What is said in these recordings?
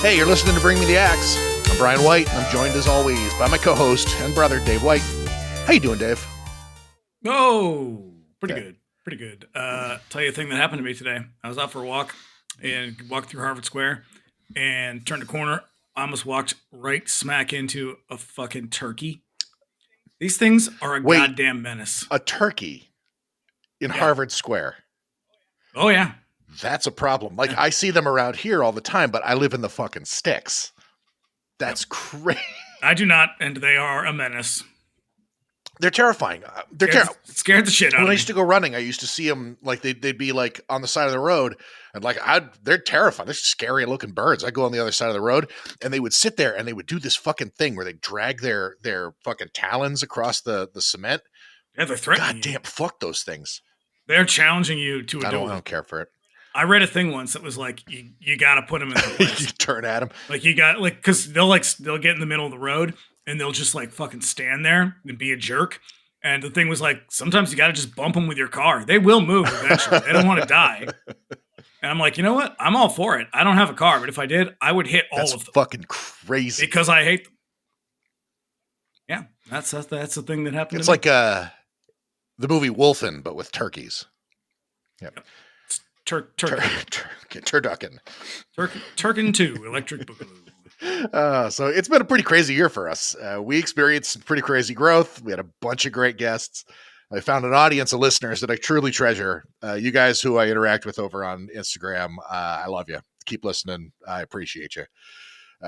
Hey, you're listening to Bring Me the Axe. I'm Brian White, and I'm joined as always by my co-host and brother, Dave White. How you doing, Dave? Oh, pretty Okay. good. Pretty good. Tell you a thing that happened to me today. I was out for a walk and walked through Harvard Square and turned a corner. I almost walked right smack into a fucking turkey. These things are a Wait. goddamn menace. A turkey in Yeah. Harvard Square. Oh, yeah. That's a problem. Like, I see them around here all the time, but I live in the fucking sticks. That's crazy. I do not, and they are a menace. They're terrifying. They're terrible. Scared the shit out of me. When I used to go running, I used to see them, like, they'd be, like, on the side of the road, and, like, they're terrifying. They're scary-looking birds. I'd go on the other side of the road, and they would sit there, and they would do this fucking thing where they drag their fucking talons across the cement. Yeah, they're threatening God damn, fuck those things. They're challenging you to a duel. I don't care for it. I read a thing once that was like, you got to put them in the place. You turn at them. Like, you got, like, because they'll get in the middle of the road, and they'll just, like, fucking stand there and be a jerk. And the thing was, like, sometimes you got to just bump them with your car. They will move eventually. They don't want to die. And I'm like, you know what? I'm all for it. I don't have a car, but if I did, I would hit all of them. That's fucking crazy. Because I hate them. Yeah, that's the thing that happened. It's like the movie Wolfen, but with turkeys. Yep. Turducken. Turkin 2, Electric Boogaloo. So it's been a pretty crazy year for us. We experienced some pretty crazy growth. We had a bunch of great guests. I found an audience of listeners that I truly treasure. You guys who I interact with over on Instagram, I love you. Keep listening. I appreciate you.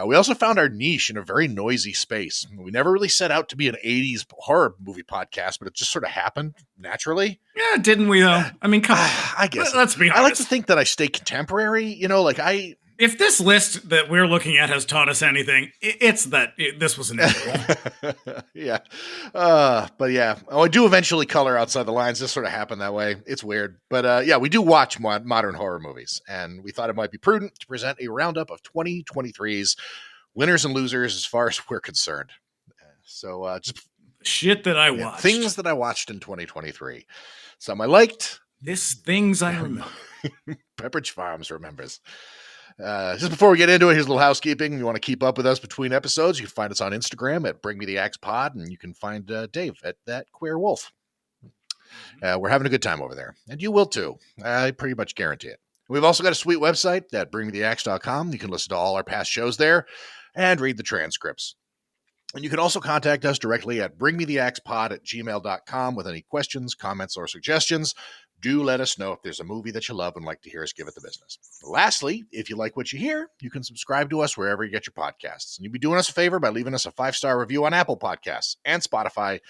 We also found our niche in a very noisy space. We never really set out to be an 80s horror movie podcast, but it just sort of happened naturally. Yeah, didn't we, though? I mean, come on. I guess. Let's be honest. I like to think that I stay contemporary. You know, like If this list that we're looking at has taught us anything, it's that this was inevitable. Yeah. But yeah, I do eventually color outside the lines. This sort of happened that way. It's weird. But yeah, we do watch modern horror movies, and we thought it might be prudent to present a roundup of 2023's winners and losers as far as we're concerned. So just shit that I watched. Things that I watched in 2023. Some I liked. Things I remember. Pepperidge Farms remembers. Just before we get into it, here's a little housekeeping. You want to keep up with us between episodes, you can find us on Instagram at Bring Me the Axe Pod, and you can find Dave at That Queer Wolf. We're having a good time over there, and you will too. I pretty much guarantee it. We've also got a sweet website at bringmetheaxe.com. You can listen to all our past shows there and read the transcripts. And you can also contact us directly at bringmetheaxepod@gmail.com with any questions, comments, or suggestions. Do let us know if there's a movie that you love and like to hear us give it the business. Lastly, if you like what you hear, you can subscribe to us wherever you get your podcasts. And you'd be doing us a favor by leaving us a 5-star review on Apple Podcasts and Spotify.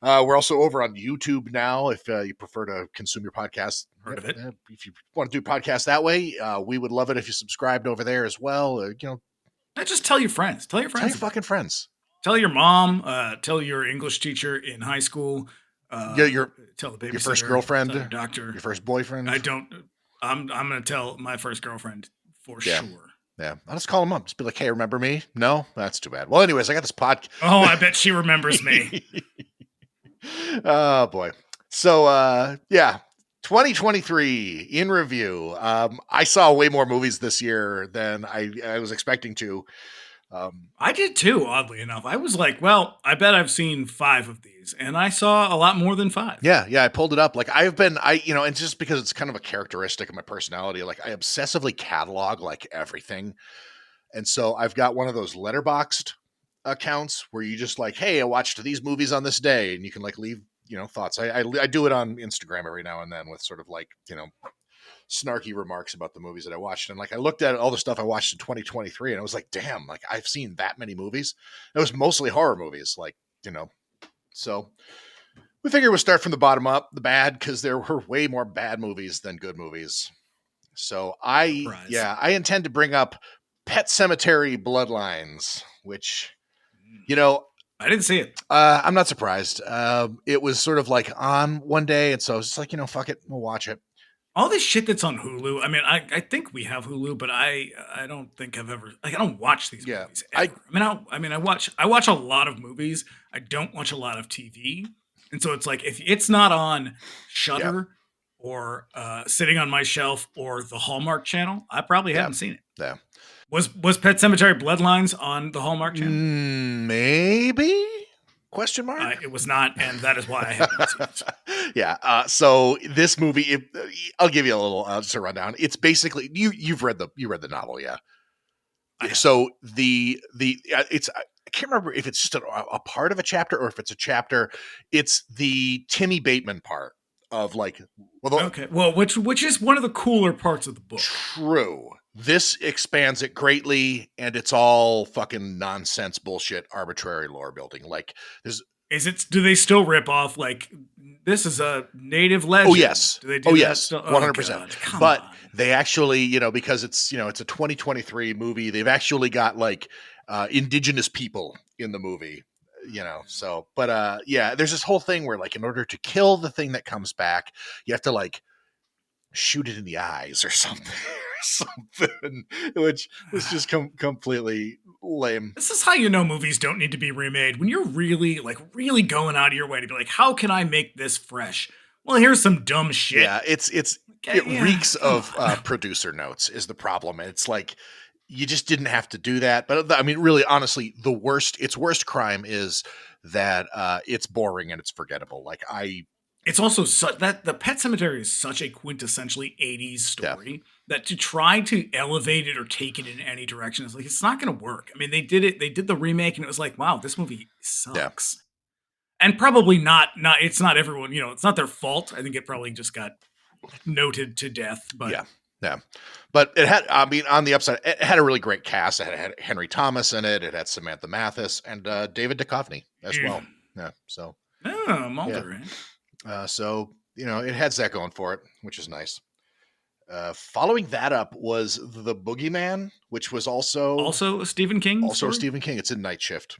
We're also over on YouTube now if you prefer to consume your podcasts. Heard of it. If you want to do podcasts that way, we would love it if you subscribed over there as well. Just tell your friends. Tell your friends. Tell your fucking friends. Tell your mom. Tell your English teacher in high school. Tell the babysitter, your first girlfriend, your doctor, your first boyfriend. I'm going to tell my first girlfriend for sure. Yeah, I'll just call him up. Just be like, "Hey, remember me?" No, that's too bad. Well, anyways, I got this podcast. Oh, I bet she remembers me. Oh boy. So yeah, 2023 in review. I saw way more movies this year than I was expecting to. I did too, oddly enough. I was like, well, I bet I've seen 5 of these, and I saw a lot more than 5. Yeah, I pulled it up. Like and just because it's kind of a characteristic of my personality, like I obsessively catalog like everything. And so I've got one of those letterboxed accounts where you just like, hey, I watched these movies on this day, and you can like leave, thoughts. I do it on Instagram every now and then with sort of like, snarky remarks about the movies that I watched. And like, I looked at all the stuff I watched in 2023 and I was like, damn, like I've seen that many movies. It was mostly horror movies, like, so we figured we'll start from the bottom up, the bad, because there were way more bad movies than good movies. So I intend to bring up Pet Cemetery Bloodlines, which, I didn't see it. I'm not surprised. It was sort of like on one day. And so it's like, fuck it. We'll watch it. All this shit that's on Hulu. I mean, I think we have Hulu, but I don't think I've ever. Like, I don't watch these movies. Ever. I watch a lot of movies. I don't watch a lot of TV, and so it's like if it's not on Shudder or sitting on my shelf or the Hallmark Channel, I probably haven't seen it. Yeah. Was Pet Cemetery Bloodlines on the Hallmark Channel? Maybe? Question mark? It was not, and that is why I have not seen it. Yeah. So this movie, I'll give you a little just a rundown. It's basically you've read the novel, yeah. So it's I can't remember if it's just a part of a chapter or if it's a chapter. It's the Timmy Bateman part of like. Okay. Well, which is one of the cooler parts of the book. True. This expands it greatly, and it's all fucking nonsense, bullshit, arbitrary lore building. Like, do they still rip off like this is a native legend? Oh yes. Do they do that yes. still? 100%. But they actually, because it's it's a 2023 movie, they've actually got like indigenous people in the movie. So but yeah, there's this whole thing where like in order to kill the thing that comes back, you have to like shoot it in the eyes or something. Which was just completely lame. This is how movies don't need to be remade. When you're really going out of your way to be like, how can I make this fresh? Well, here's some dumb shit. Yeah, it reeks of producer notes is the problem. It's like you just didn't have to do that. But I mean, really, honestly, its worst crime is that it's boring and it's forgettable. It's also that the Pet Cemetery is such a quintessentially 80s story that to try to elevate it or take it in any direction is like, it's not going to work. I mean, they did the remake and it was like, wow, this movie sucks. Yeah. And probably it's not everyone, it's not their fault. I think it probably just got noted to death, but yeah. But it had, on the upside, it had a really great cast. It had Henry Thomas in it. It had Samantha Mathis and David Duchovny as well. Yeah. So. Oh, Mulder, right? So, it has that going for it, which is nice. Following that up was The Boogeyman, which was also a Stephen King story? Stephen King. It's in Night Shift.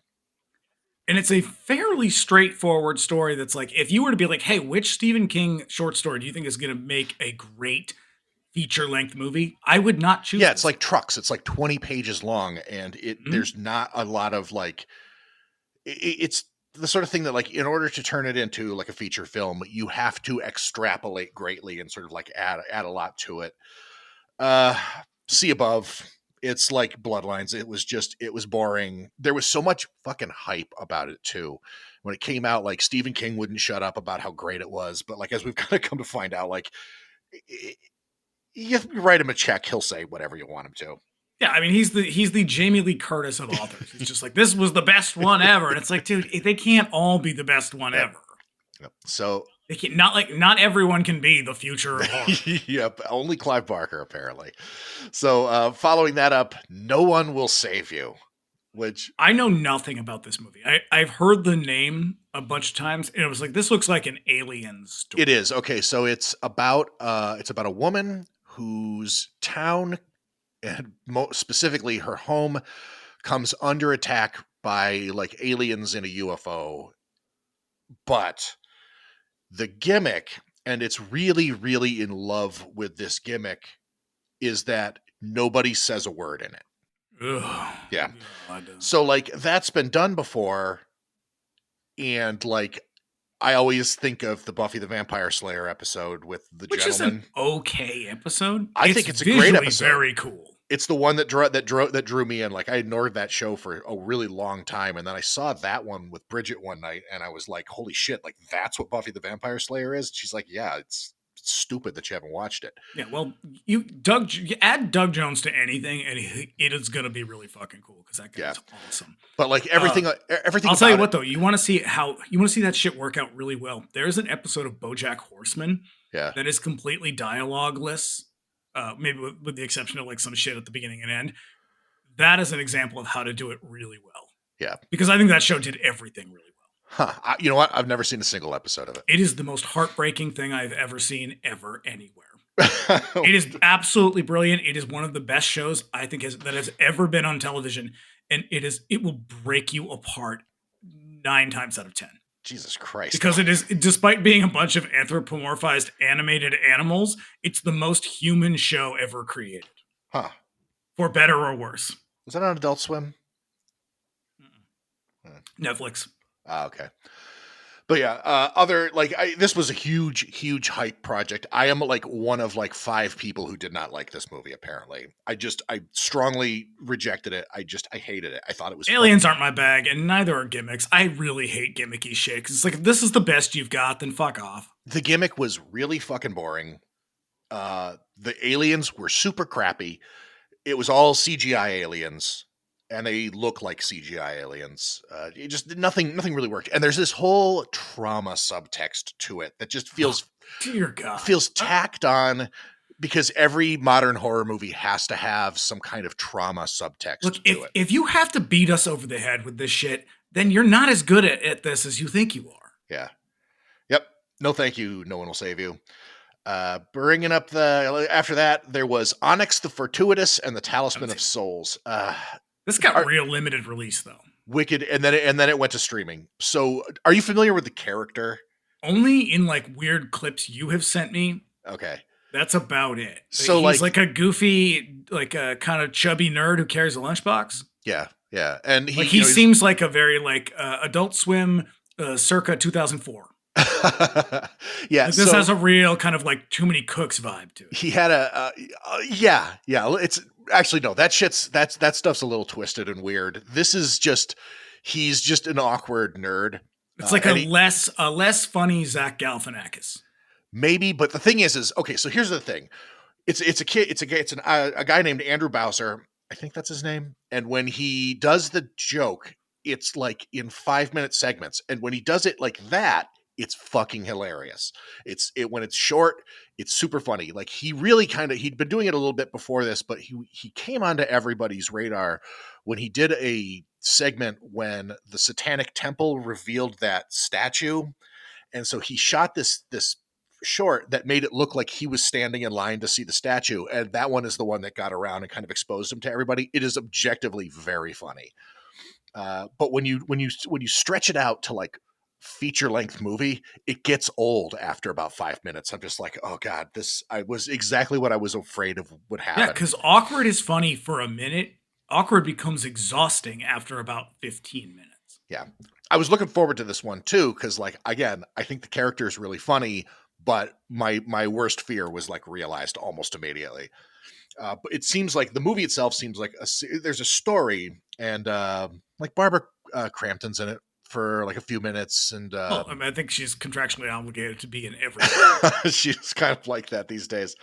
And it's a fairly straightforward story that's like, if you were to be like, hey, which Stephen King short story do you think is going to make a great feature-length movie? I would not choose it's like Trucks. It's like 20 pages long, and there's not a lot of like... It's the sort of thing that like in order to turn it into like a feature film, you have to extrapolate greatly and sort of like add a lot to it. See above. It's like Bloodlines. It was boring. There was so much fucking hype about it too. When it came out, like Stephen King wouldn't shut up about how great it was. But like, as we've kind of come to find out, like you write him a check, he'll say whatever you want him to. Yeah, I mean, he's the Jamie Lee Curtis of authors. He's just like, this was the best one ever. And it's like, dude, they can't all be the best one ever. Yep. So they can't, not everyone can be the future of horror. Yep, only Clive Barker, apparently. So following that up, No One Will Save You, which... I know nothing about this movie. I've heard the name a bunch of times, and it was like, this looks like an alien story. It is. Okay, so it's about a woman whose town... and specifically her home comes under attack by like aliens in a UFO. But the gimmick, and it's really, really in love with this gimmick, is that nobody says a word in it. Ugh. Yeah. So like that's been done before. And like, I always think of the Buffy the Vampire Slayer episode with the Which gentleman. Is an okay episode. I think it's a great episode. Very cool. It's the one that drew me in. Like I ignored that show for a really long time, and then I saw that one with Bridget one night, and I was like, "Holy shit! Like that's what Buffy the Vampire Slayer is." She's like, "Yeah, it's stupid that you haven't watched it." Yeah, well, you add Doug Jones to anything, and it is going to be really fucking cool because that guy's awesome. But like everything. I'll tell you what though, you want to see that shit work out really well. There's an episode of BoJack Horseman, that is completely dialogueless. Maybe with the exception of like some shit at the beginning and end. That is an example of how to do it really well. Yeah. Because I think that show did everything really well. Huh. You know what? I've never seen a single episode of it. It is the most heartbreaking thing I've ever seen ever anywhere. It is absolutely brilliant. It is one of the best shows I think that has ever been on television. And it will break you apart 9 times out of 10. Jesus Christ. Because it is, despite being a bunch of anthropomorphized animated animals, it's the most human show ever created. Huh. For better or worse. Was that on Adult Swim? Netflix. Okay. But yeah, this was a huge hype project. I am like one of like 5 people who did not like this movie. Apparently, I strongly rejected it. I hated it. I thought it was Aliens aren't my bag, and neither are gimmicks. I really hate gimmicky shit. 'Cause it's like, if this is the best you've got, then fuck off. The gimmick was really fucking boring. The aliens were super crappy. It was all CGI aliens, and they look like CGI aliens. It just nothing really worked. And there's this whole trauma subtext to it that just feels Dear God. feels tacked on, because every modern horror movie has to have some kind of trauma subtext Look, to it. if you have to beat us over the head with this shit, then you're not as good at this as you think you are. Yeah. Yep. No, thank you. No one will save you. Bringing up after that, there was Onyx the Fortuitous and the Talisman of Souls. This got real limited release though. Wicked, and then it went to streaming. So, are you familiar with the character? Only in like weird clips you have sent me. Okay. That's about it. So he's like a goofy, like a kind of chubby nerd who carries a lunchbox. Yeah, and he seems like a very like Adult Swim, circa 2004. Yeah, like this has a real kind of like Too Many Cooks vibe to it. He had yeah. It's actually no. That stuff's a little twisted and weird. This is he's just an awkward nerd. It's like a less funny Zach Galifianakis. Maybe, but the thing is okay. So here's the thing. It's a guy named Andrew Bowser. I think that's his name. And when he does the joke, it's like in 5-minute segments. And when he does it like that, it's fucking hilarious. When it's short, it's super funny. Like he really he'd been doing it a little bit before this, but he came onto everybody's radar when he did a segment when the Satanic Temple revealed that statue. And so he shot this short that made it look like he was standing in line to see the statue. And that one is the one that got around and kind of exposed him to everybody. It is objectively very funny. But when you stretch it out to like feature length movie, it gets old after about 5 minutes. I'm just like, oh God, I was exactly what I was afraid of would happen. Yeah, because awkward is funny for a minute. Awkward becomes exhausting after about 15 minutes. Yeah. I was looking forward to this one too, because like, again, I think the character is really funny, but my worst fear was like realized almost immediately. But it seems like the movie itself seems like there's a story, and like Barbara Crampton's in it for like a few minutes, and I think she's contractually obligated to be in everything. She's kind of like that these days.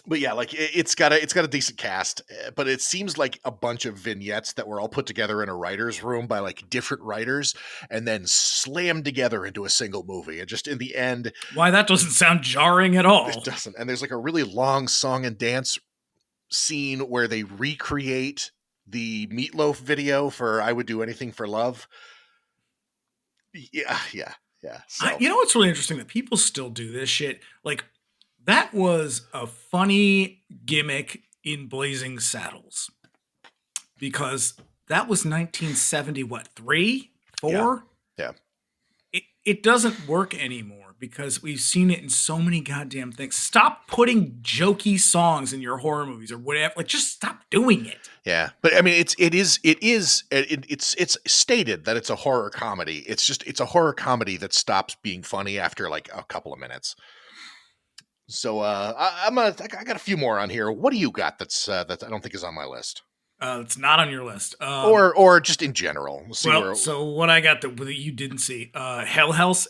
But yeah, like it's got a decent cast, but it seems like a bunch of vignettes that were all put together in a writer's room by like different writers and then slammed together into a single movie. And just in the end, why that doesn't sound jarring at all. It doesn't. And there's like a really long song and dance scene where they recreate the Meatloaf video for "I Would Do Anything for Love." Yeah. So. You know what's really interesting? That people still do this shit. Like, that was a funny gimmick in Blazing Saddles, because that was 1970, what, 3, 4? Yeah. It doesn't work anymore because we've seen it in so many goddamn things. Stop putting jokey songs in your horror movies or whatever. Like, just stop doing it. Yeah, but I mean, it's stated that it's a horror comedy. It's a horror comedy that stops being funny after like a couple of minutes. So I got a few more on here. What do you got that I don't think is on my list? It's not on your list, or just in general. So what I got that you didn't see, Hell House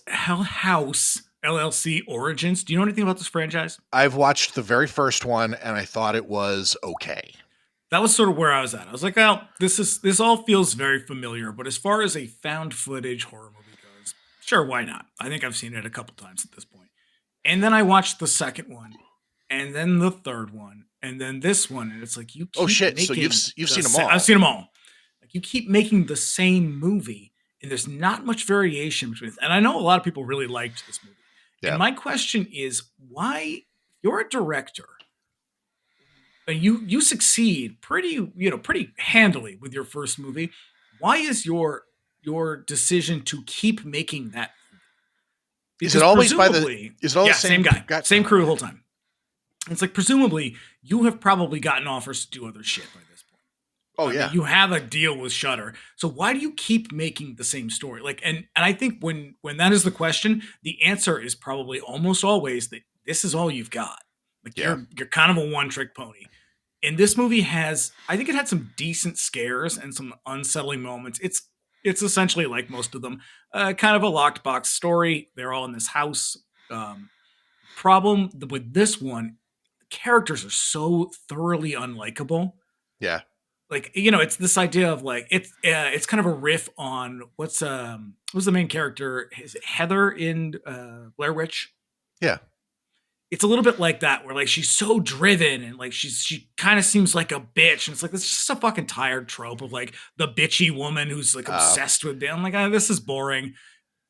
LLC Origins. Do you know anything about this franchise? I've watched the very first one and I thought it was okay. That was sort of where I was at. I was like, well, this all feels very familiar, but as far as a found footage horror movie goes, sure, why not? I think I've seen it a couple times at this point. And then I watched the second one, and then the third one, and then this one, and it's like, you keep so you've seen them all. I've seen them all. Like, you keep making the same movie, and there's not much variation between it. And I know a lot of people really liked this movie. Yeah. And my question is, why, you're a director, and you succeed pretty handily with your first movie. Why is your decision to keep making that? Because is it always by the? Is it all the same guy, same crew the whole time? It's like, presumably you have probably gotten offers to do other shit by this point. Oh I mean, yeah, you have a deal with Shudder, so why do you keep making the same story? Like, and I think when that is the question, the answer is probably almost always that this is all you've got. Like yeah, you're kind of a one trick pony. And this movie has, I think it had some decent scares and some unsettling moments. It's essentially like most of them, kind of a locked box story. They're all in this house. Um, Problem with this one, the characters are so thoroughly unlikable. yeah, Like it's this idea of like it's kind of a riff on what's the main character? Is it Heather in Blair Witch? yeah. It's a little bit like that, where like she's so driven and like she kind of seems like a bitch, and it's like this is just a fucking tired trope of like the bitchy woman who's like Uh, obsessed with being like, this is boring.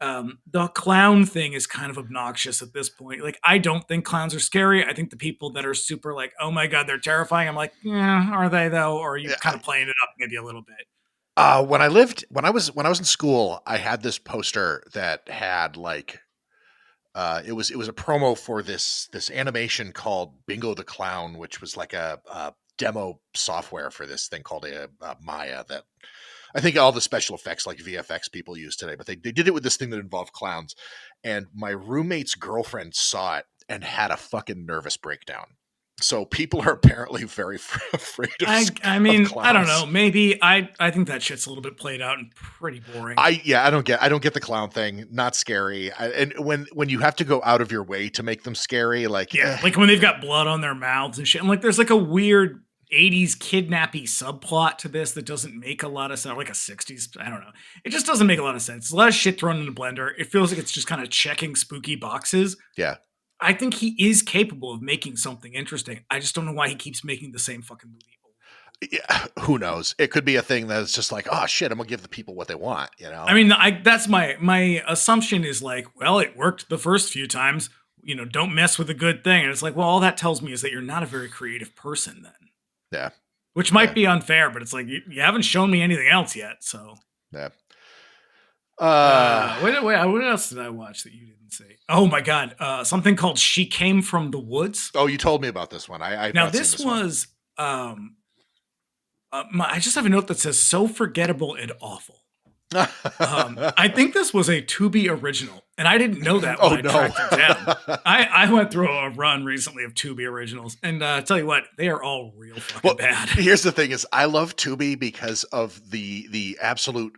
The clown thing is kind of obnoxious at this point. Like, I don't think clowns are scary. I think the people that are super like, oh my god, they're terrifying. I'm like, yeah, are they though? Or are you kind yeah. of playing it up maybe a little bit? When I was in school, I had this poster that had like it was a promo for this animation called Bingo the Clown, which was like a demo software for this thing called a Maya that I think all the special effects like VFX people use today, but they did it with this thing that involved clowns. And my roommate's girlfriend saw it and had a fucking nervous breakdown. So people are apparently very afraid I of mean, I don't clowns. know. Maybe I think that shit's a little bit played out and pretty boring. I don't get the clown thing. Not scary. And when you have to go out of your way to make them scary, like Yeah, like when they've got blood on their mouths and shit. And like there's like a weird 80s kidnappy subplot to this that doesn't make a lot of sense. Like a 60s, I don't know. It just doesn't make a lot of sense. There's a lot of shit thrown in a blender. It feels like it's just kind of checking spooky boxes. yeah, I think he is capable of making something interesting. I just don't know why he keeps making the same fucking movie. yeah, who knows? It could be a thing that's just like, oh shit, I'm gonna give the people what they want. I mean, that's my assumption is like, well, it worked the first few times. Don't mess with a good thing. And it's like, well, all that tells me is that you're not a very creative person then. Yeah, Which might yeah, be unfair, but it's like you haven't shown me anything else yet. So, yeah. what else did I watch that you didn't say? Oh my god, something called "She Came from the Woods." Oh, you told me about this one. I've Now not seen this this one. was, I just have a note that says "so forgettable and awful." I think this was a Tubi original, and I didn't know that when Oh I no. tracked it down. I went through a run recently of Tubi originals, and tell you what, they are all real fucking Well, bad. here's the thing: is I love Tubi because of the absolute.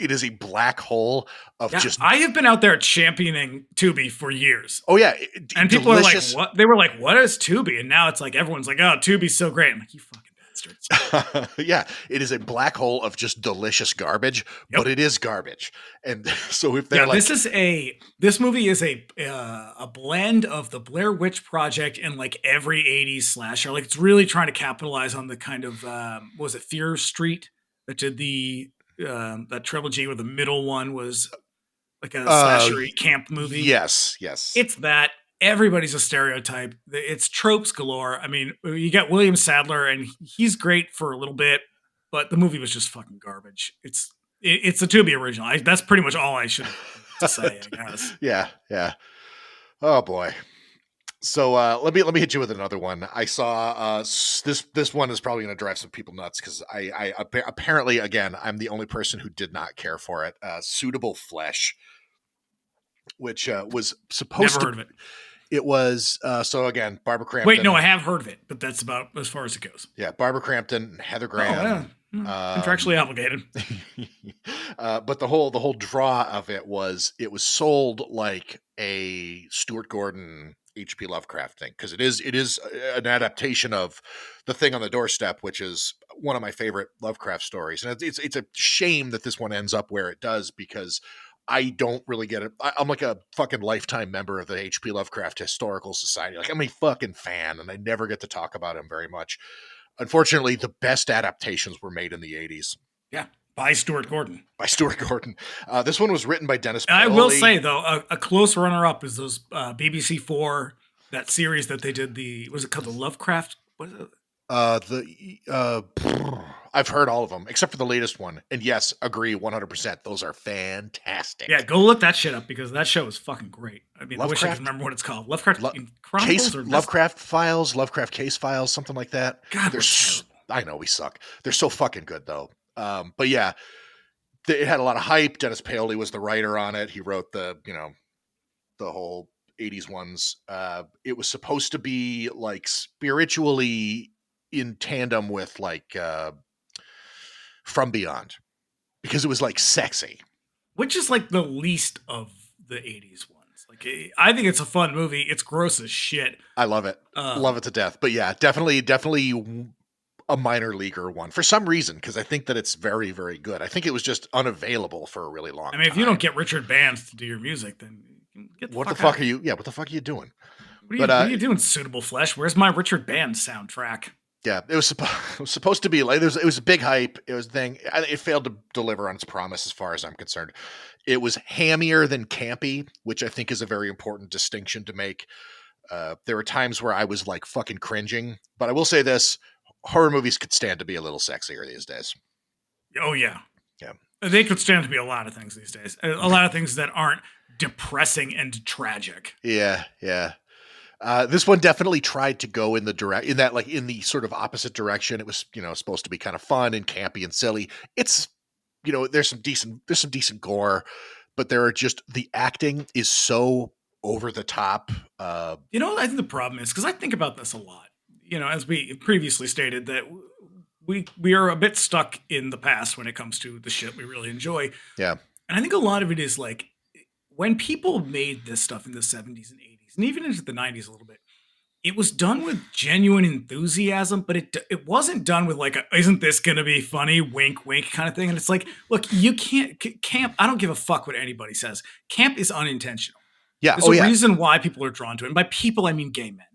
It is a black hole of Yeah, just. I have been out there championing Tubi for years. Oh yeah, And people delicious. are like, what? They were like, what is Tubi? And now it's like, everyone's like, oh, Tubi's so great. I'm like, you fucking bastards. Yeah, it is a black hole of just delicious garbage, Yep. but it is garbage. And so if they're Yeah, like, this movie is a blend of the Blair Witch Project and like every 80s slasher. Like it's really trying to capitalize on the kind of what was it Fear Street that did the that trilogy where the middle one was like a slashery camp movie. yes, It's that. Everybody's a stereotype. It's tropes galore. I mean, you got William Sadler, and he's great for a little bit, but the movie was just fucking garbage. It's a Tubi original. That's pretty much all I should have to say, I guess. yeah. Oh boy. So let me hit you with another one. I saw this one is probably going to drive some people nuts because I apparently again I'm the only person who did not care for it. Suitable Flesh, which was supposed Never to. heard of it. It was so again Barbara Crampton. Wait, no, I have heard of it, but that's about as far as it goes. Yeah, Barbara Crampton, Heather Oh, Graham. yeah. Contractually obligated. But the whole draw of it was sold like a Stuart Gordon H.P. Lovecraft thing because it is an adaptation of The Thing on the Doorstep, which is one of my favorite Lovecraft stories, and it's a shame that this one ends up where it does because I don't really get it. I'm like a fucking lifetime member of the H.P. Lovecraft Historical Society. Like I'm a fucking fan, and I never get to talk about him very much. Unfortunately, the best adaptations were made in the 80s. Yeah, by Stuart Gordon. By Stuart Gordon. This one was written by Dennis Paoli. I will say, though, a close runner-up is those BBC 4, that series that they did, was it called the Lovecraft? What is it? I've heard all of them, except for the latest one. And yes, agree 100%. Those are fantastic. Yeah, go look that shit up because that show is fucking great. I mean, I wish I Lovecraft? could remember what it's called. Lovecraft Chronicles? Lovecraft Files, Lovecraft Case Files, something like that. God, they're terrible. I know we suck. They're so fucking good though. But yeah, it had a lot of hype. Dennis Paoli was the writer on it. He wrote the whole 80s ones. It was supposed to be like spiritually in tandem with like From Beyond, because it was like sexy. Which is like the least of the 80s ones. Like, I think it's a fun movie. It's gross as shit. I love it. Love it to death. But yeah, definitely a minor leaguer one for some reason, because I think that it's very, very good. I think it was just unavailable for a really long time. If you don't get Richard Bands to do your music, then get what the fuck are you doing? What are you doing, Suitable Flesh? Where's my Richard Band soundtrack? Yeah, it was supposed to be like it was a big hype. It was a thing. It failed to deliver on its promise, as far as I'm concerned. It was hammier than campy, which I think is a very important distinction to make. There were times where I was like fucking cringing, but I will say this: horror movies could stand to be a little sexier these days. Oh yeah, yeah. They could stand to be a lot of things these days. A lot of things that aren't depressing and tragic. Yeah, yeah. This one definitely tried to go in the sort of opposite direction. It was, supposed to be kind of fun and campy and silly. It's, there's some decent gore, but the acting is so over the top. I think the problem is, because I think about this a lot, as we previously stated, that we are a bit stuck in the past when it comes to the shit we really enjoy. Yeah. And I think a lot of it is like, when people made this stuff in the 70s and 80s, and even into the 90s a little bit, it was done with genuine enthusiasm, but it wasn't done with like, isn't this going to be funny, wink, wink kind of thing. And it's like, look, you can't, camp, I don't give a fuck what anybody says. Camp is unintentional. Yeah. There's a reason why people are drawn to it. And by people, I mean gay men.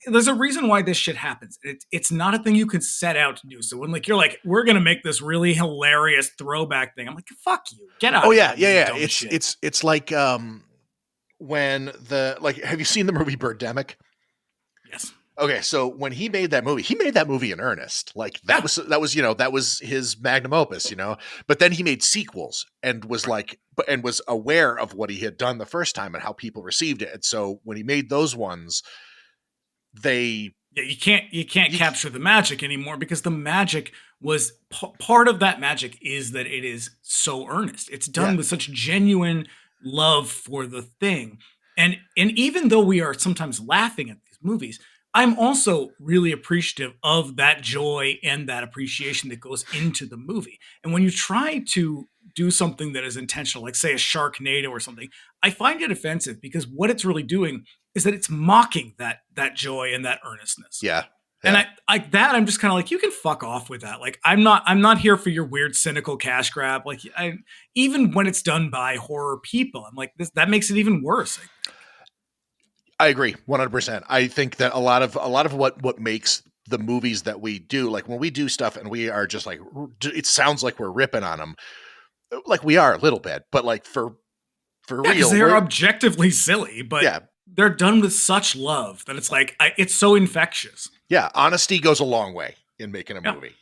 There's a reason why this shit happens. It's not a thing you can set out to do. So when you're like, we're gonna make this really hilarious throwback thing, I'm like, fuck you, get out. Oh yeah. It's like when have you seen the movie Birdemic? Yes. Okay, so when he made that movie in earnest. Like that was his magnum opus, But then he made sequels and was was aware of what he had done the first time and how people received it. And so when he made those ones, you can't capture the magic anymore, because the magic was part of that magic is that it is so earnest. It's done with such genuine love for the thing. And even though we are sometimes laughing at these movies, I'm also really appreciative of that joy and that appreciation that goes into the movie. And when you try to do something that is intentional, like say a Sharknado or something, I find it offensive, because what it's really doing is that it's mocking that joy and that earnestness. Yeah. And I'm just kind of like, you can fuck off with that. Like, I'm not here for your weird, cynical cash grab. Like, even when it's done by horror people, I'm like, that makes it even worse. I agree 100%. I think that a lot of what makes the movies that we do, like when we do stuff and we are just like, it sounds like we're ripping on them, like we are a little bit, but like for real, they're objectively silly, but they're done with such love that it's like, it's so infectious. Yeah, honesty goes a long way in making a movie,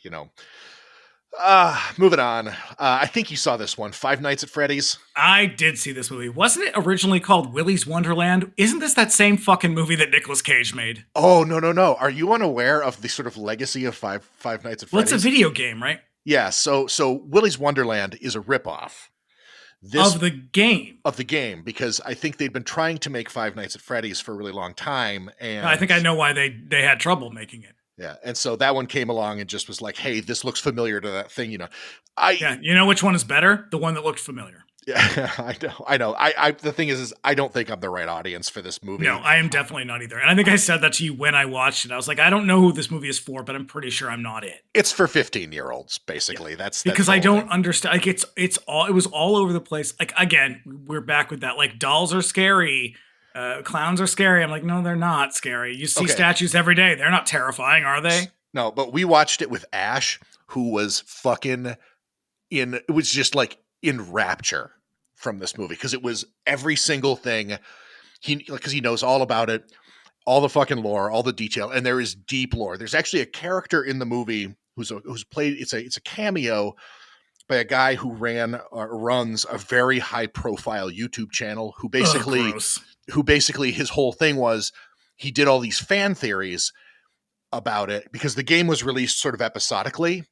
Moving on. I think you saw this one, Five Nights at Freddy's. I did see this movie. Wasn't it originally called Willy's Wonderland? Isn't this that same fucking movie that Nicolas Cage made? Oh, no. Are you unaware of the sort of legacy of Five Nights at Freddy's? Well, it's a video game, right? Yeah, so Willy's Wonderland is a ripoff. Of the game, because I think they'd been trying to make Five Nights at Freddy's for a really long time, and I think I know why they had trouble making it. Yeah, and so that one came along and just was like, "Hey, this looks familiar to that thing," you know which one is better? The one that looked familiar. Yeah, I know. The thing is I don't think I'm the right audience for this movie. No, I am definitely not either. And I think I said that to you when I watched it. I was like, I don't know who this movie is for, but I'm pretty sure I'm not it. It's for 15-year-olds, basically. Yeah. That's because I don't understand. Like it was all over the place. Like, again, we're back with that. Like, dolls are scary. Clowns are scary. I'm like, no, they're not scary. You see statues every day. They're not terrifying, are they? No, but we watched it with Ash, who was it was just like in rapture from this movie, because it was every single thing because he knows all about it, all the fucking lore, all the detail, and there is deep lore. There's actually a character in the movie who's played. It's a cameo by a guy who runs a very high profile YouTube channel who basically his whole thing was he did all these fan theories about it because the game was released sort of episodically.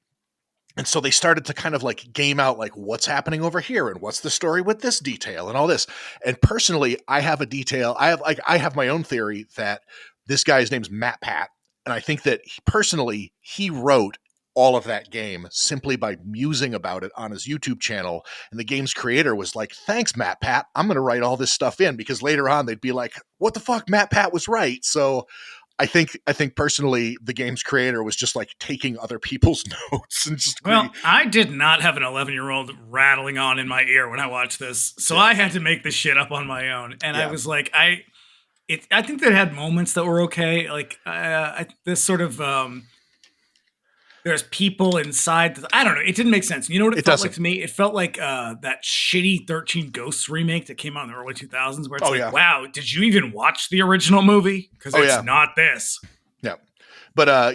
And so they started to kind of like game out like what's happening over here and what's the story with this detail and all this. And personally, I have a detail. I have my own theory that this guy's name's Matt Pat. And I think that personally, he wrote all of that game simply by musing about it on his YouTube channel. And the game's creator was like, thanks, Matt Pat. I'm going to write all this stuff in because later on they'd be like, what the fuck? Matt Pat was right. So I think personally, the game's creator was just like taking other people's notes and just. Well, I did not have an 11-year-old rattling on in my ear when I watched this, so I had to make this shit up on my own. And I was like, I think that had moments that were okay. Like this sort of there's people inside. I don't know. It didn't make sense. You know what it felt like to me? It felt like that shitty 13 Ghosts remake that came out in the early 2000s where it's wow, did you even watch the original movie? Because it's not this. Yeah. But I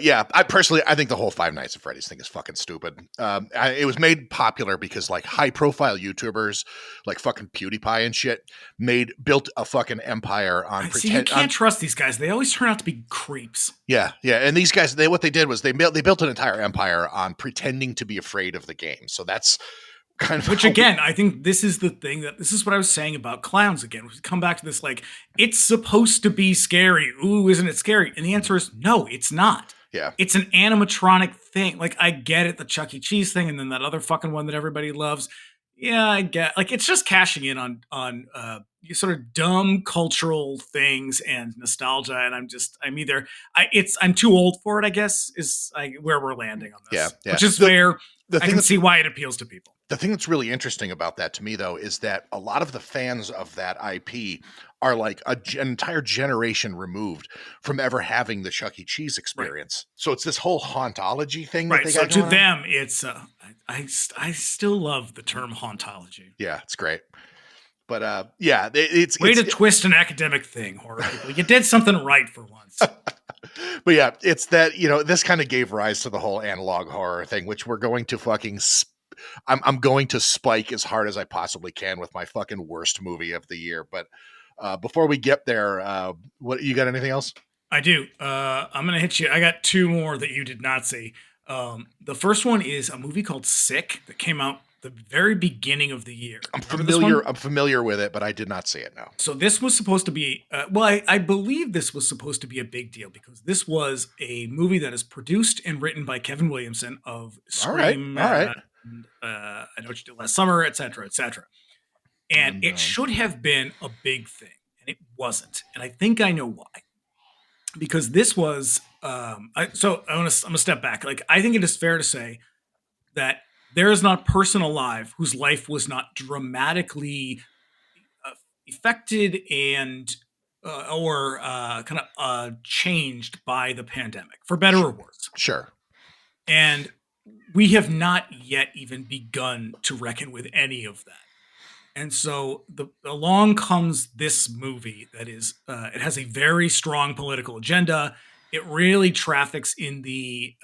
think the whole Five Nights at Freddy's thing is fucking stupid. It was made popular because like high profile YouTubers like fucking PewDiePie and shit built a fucking empire on pretend. You can't trust these guys. They always turn out to be creeps. Yeah. And these guys, what they did was they built an entire empire on pretending to be afraid of the game. So that's kind of again, I think this is the thing this is what I was saying about clowns again. We come back to this like, it's supposed to be scary. Ooh, isn't it scary? And the answer is no, it's not. Yeah. It's an animatronic thing. Like, I get it, the Chuck E. Cheese thing, and then that other fucking one that everybody loves. Yeah, I get like it's just cashing in on sort of dumb cultural things and nostalgia. And I'm too old for it, I guess, is where we're landing on this. Yeah. Which is where I can see why it appeals to people. The thing that's really interesting about that to me, though, is that a lot of the fans of that IP are like an entire generation removed from ever having the Chuck E. Cheese experience. Right. So it's this whole hauntology thing. Right. So to them, it's I still love the term hauntology. Yeah, it's great. But it's to twist an academic thing, horror people. You did something right for once. But yeah, it's that, this kind of gave rise to the whole analog horror thing, which we're going to fucking I'm going to spike as hard as I possibly can with my fucking worst movie of the year. But before we get there, what you got? Anything else? I do. I'm going to hit you. I got two more that you did not see. The first one is a movie called Sick that came out the very beginning of the year. I'm familiar with it, but I did not see it now. So this was supposed to be, I believe this was supposed to be a big deal because this was a movie that is produced and written by Kevin Williamson of Scream. All right. I Know What You Did Last Summer, etc., etc. And it should have been a big thing, and it wasn't. And I think I know why. Because this was, I'm gonna step back. Like, I think it is fair to say that there is not a person alive whose life was not dramatically affected and or kind of changed by the pandemic, for better or worse. Sure. And we have not yet even begun to reckon with any of that. And so along comes this movie that is, it has a very strong political agenda. It really traffics in the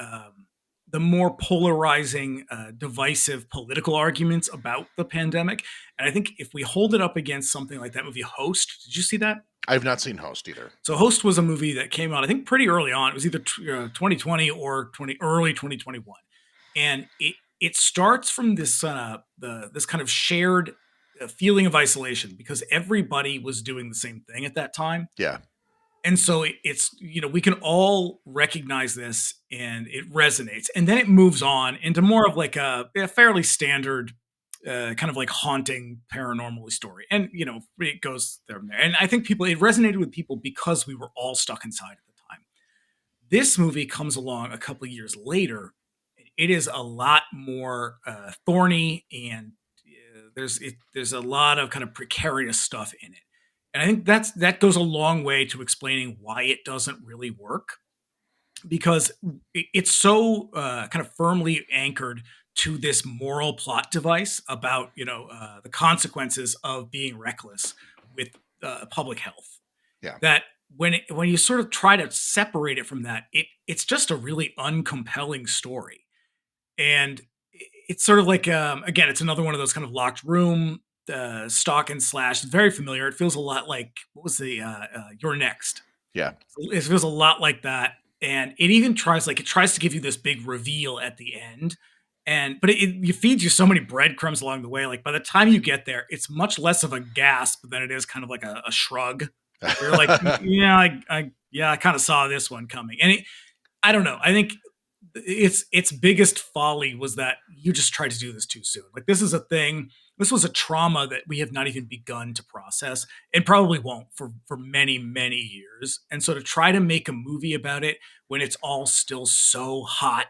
more polarizing, divisive political arguments about the pandemic. And I think if we hold it up against something like that movie Host, did you see that? I've not seen Host either. So Host was a movie that came out, I think, pretty early on. It was either 2020 or early 2021. And it starts from this this kind of shared feeling of isolation because everybody was doing the same thing at that time. Yeah. And so it's, we can all recognize this and it resonates. And then it moves on into more of like a fairly standard kind of like haunting paranormal story. And, it goes there and there. And I think it resonated with people because we were all stuck inside at the time. This movie comes along a couple of years later. It is a lot more thorny and there's a lot of kind of precarious stuff in it. And I think that goes a long way to explaining why it doesn't really work because it's so kind of firmly anchored to this moral plot device about, the consequences of being reckless with public health. Yeah. That when you sort of try to separate it from that, it's just a really uncompelling story. And it's sort of like, again, it's another one of those kind of locked room, stalk and slash. It's very familiar. It feels a lot like, what was the You're Next? Yeah. It feels a lot like that. And it even tries to give you this big reveal at the end. But it feeds you so many breadcrumbs along the way. Like by the time you get there, it's much less of a gasp than it is kind of like a shrug. Where you're like, I kind of saw this one coming. And I don't know. I think its biggest folly was that you just tried to do this too soon. Like this is a thing. This was a trauma that we have not even begun to process and probably won't for many, many years. And so to try to make a movie about it when it's all still so hot